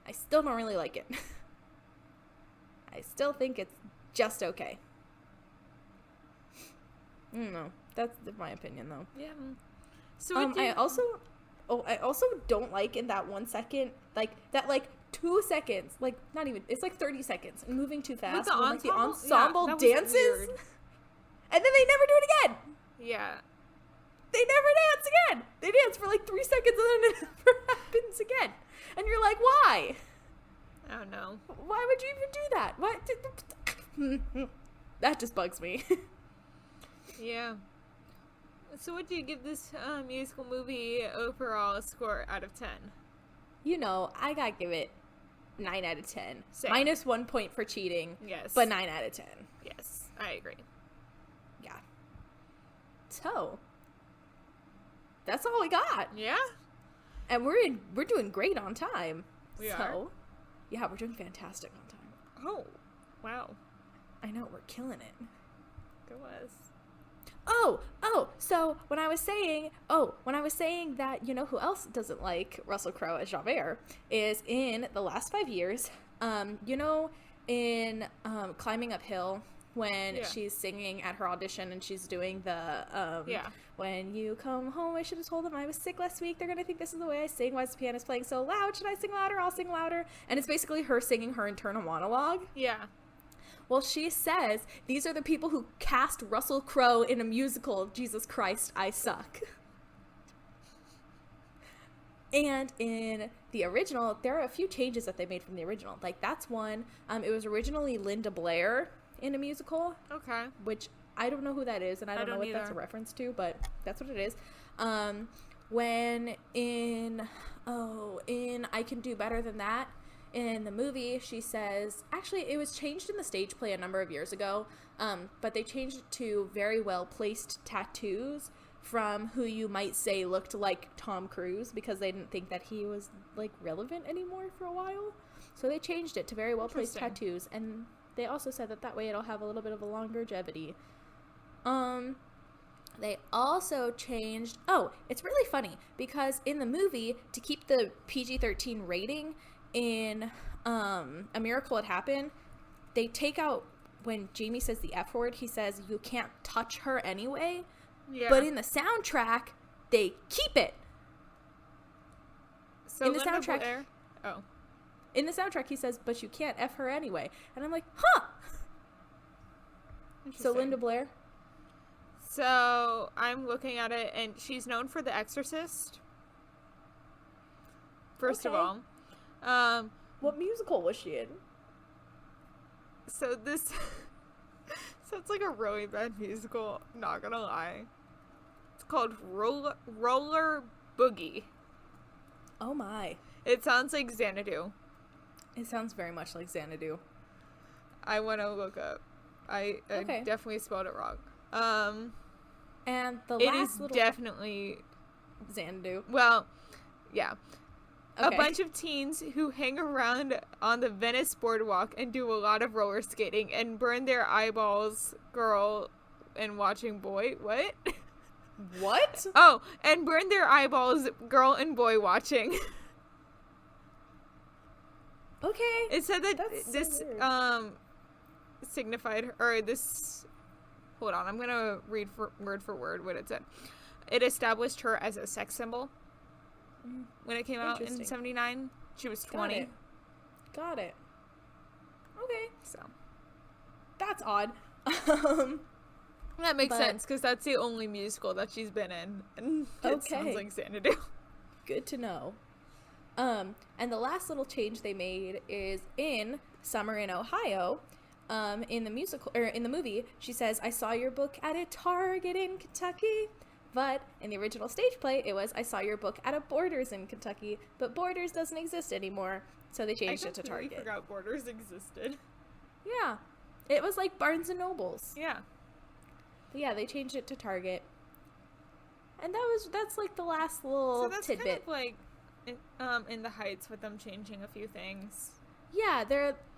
I still don't really like it. I still think it's just okay. I don't know. That's my opinion, though. Yeah. So I also don't like in that 1 second, like, that, like, 2 seconds, like, not even, it's like 30 seconds, and moving too fast. With when, the ensemble dances, weird. and then they never do it again. Yeah. They never dance again. They dance for like 3 seconds, and then it never happens again. And you're like, why? I don't know. Why would you even do that? What? That just bugs me. Yeah. So what do you give this musical movie overall score out of 10? You know, I gotta give it 9 out of 10. Same. Minus 1 point for cheating. Yes. But 9 out of 10. Yes, I agree. Yeah. So, that's all we got. Yeah? And we're doing great on time. We are? Yeah, we're doing fantastic on time. Oh, wow. I know, we're killing it. It was. So when I was saying that, you know who else doesn't like Russell Crowe as Javert is in the last 5 years, you know, in Climbing Uphill, when she's singing at her audition and she's doing the, when you come home, I should have told them I was sick last week. They're going to think this is the way I sing. Why is the piano playing so loud? Should I sing louder? I'll sing louder. And it's basically her singing her internal monologue. Yeah. Well, she says, these are the people who cast Russell Crowe in a musical, Jesus Christ, I Suck. And in the original, there are a few changes that they made from the original. Like, that's one. It was originally Linda Blair in a musical. Okay. Which, I don't know who that is, and I don't know what that's a reference to, but that's what it is. When in I Can Do Better Than That, in the movie, she says, actually, it was changed in the stage play a number of years ago, but they changed it to very well placed tattoos from who you might say looked like Tom Cruise, because they didn't think that he was, like, relevant anymore for a while. So they changed it to very well placed tattoos, and they also said that way it'll have a little bit of a longevity. They also changed, it's really funny, because in the movie, to keep the PG-13 rating, in A Miracle Had Happened, they take out, when Jamie says the F word, he says, you can't touch her anyway. Yeah. But in the soundtrack, they keep it. So in the soundtrack, in the soundtrack, he says, but you can't F her anyway. And I'm like, huh. So Linda Blair. So I'm looking at it, and she's known for The Exorcist. First of all, what musical was she in? So this sounds like a really bad musical. Not gonna lie. It's called Roller Boogie. Oh my! It sounds like Xanadu. It sounds very much like Xanadu. I want to look up. I definitely spelled it wrong. And the it last is little definitely Xanadu. Well, yeah. Okay. A bunch of teens who hang around on the Venice boardwalk and do a lot of roller skating and burn their eyeballs, girl and watching boy. What? What? Oh, and burn their eyeballs, girl and boy watching. Okay. It said that That's this so signified, or this, hold on, I'm gonna read word for word what it said. It established her as a sex symbol when it came out in 79. She was 20. Got it. Okay. So that's odd. That makes sense, because that's the only musical that she's been in. And it sounds like Xanadu. Good to know. And the last little change they made is in Summer in Ohio. In the musical, or in the movie, she says, "I saw your book at a Target in Kentucky." But in the original stage play, it was, "I saw your book at a Borders in Kentucky." But Borders doesn't exist anymore, so they changed it to Target. I forgot Borders existed. Yeah. It was like Barnes and Nobles. Yeah. But yeah, they changed it to Target. And that's like the last little so that's tidbit. Kind of like in the Heights with them changing a few things. Yeah,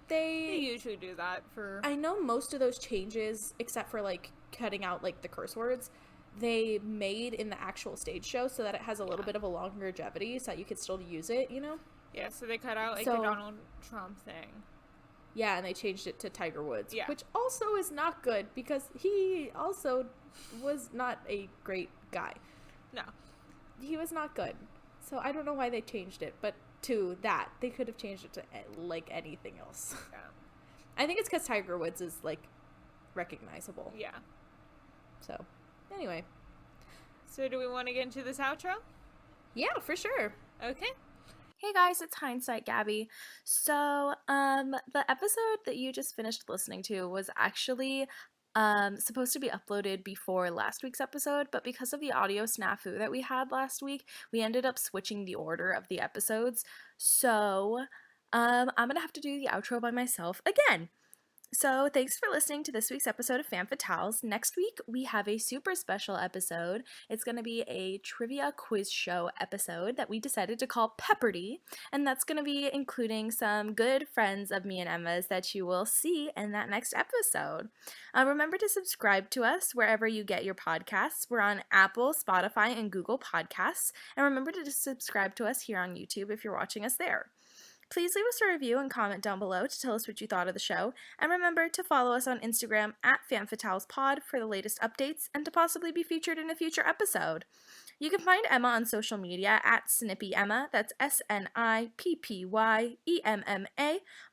they usually do that for... I know most of those changes, except for like cutting out like the curse words, they made in the actual stage show so that it has a little bit of a longevity so that you could still use it, you know? Yeah, so they cut out like the Donald Trump thing. Yeah, and they changed it to Tiger Woods, yeah. which also is not good because he also was not a great guy. No. He was not good. So I don't know why they changed it, but to that, they could have changed it to like anything else. Yeah. I think it's because Tiger Woods is like recognizable. Yeah. So, anyway. So do we want to get into this outro? Yeah, for sure. Okay. Hey guys, it's Hindsight Gabby. So, the episode that you just finished listening to was actually supposed to be uploaded before last week's episode, but because of the audio snafu that we had last week, we ended up switching the order of the episodes. So, I'm gonna have to do the outro by myself again. So, thanks for listening to this week's episode of Femme Fatales. Next week, we have a super special episode. It's going to be a trivia quiz show episode that we decided to call Pepperdy, and that's going to be including some good friends of me and Emma's that you will see in that next episode. Remember to subscribe to us wherever you get your podcasts. We're on Apple, Spotify, and Google Podcasts. And remember to subscribe to us here on YouTube if you're watching us there. Please leave us a review and comment down below to tell us what you thought of the show, and remember to follow us on Instagram at FemFatalesPod for the latest updates and to possibly be featured in a future episode. You can find Emma on social media at SnippyEmma, that's SNIPPYEMMA,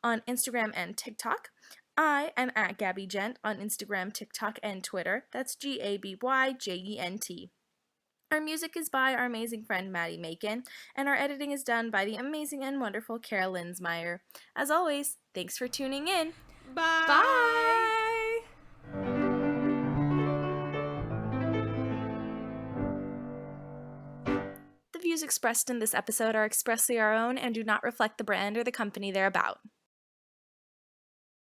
on Instagram and TikTok. I am at Gabby Gent on Instagram, TikTok, and Twitter, that's GABYJENT. Our music is by our amazing friend Maddie Macon, and our editing is done by the amazing and wonderful Kara Linsmeyer. As always, thanks for tuning in. Bye! Bye! The views expressed in this episode are expressly our own and do not reflect the brand or the company they're about.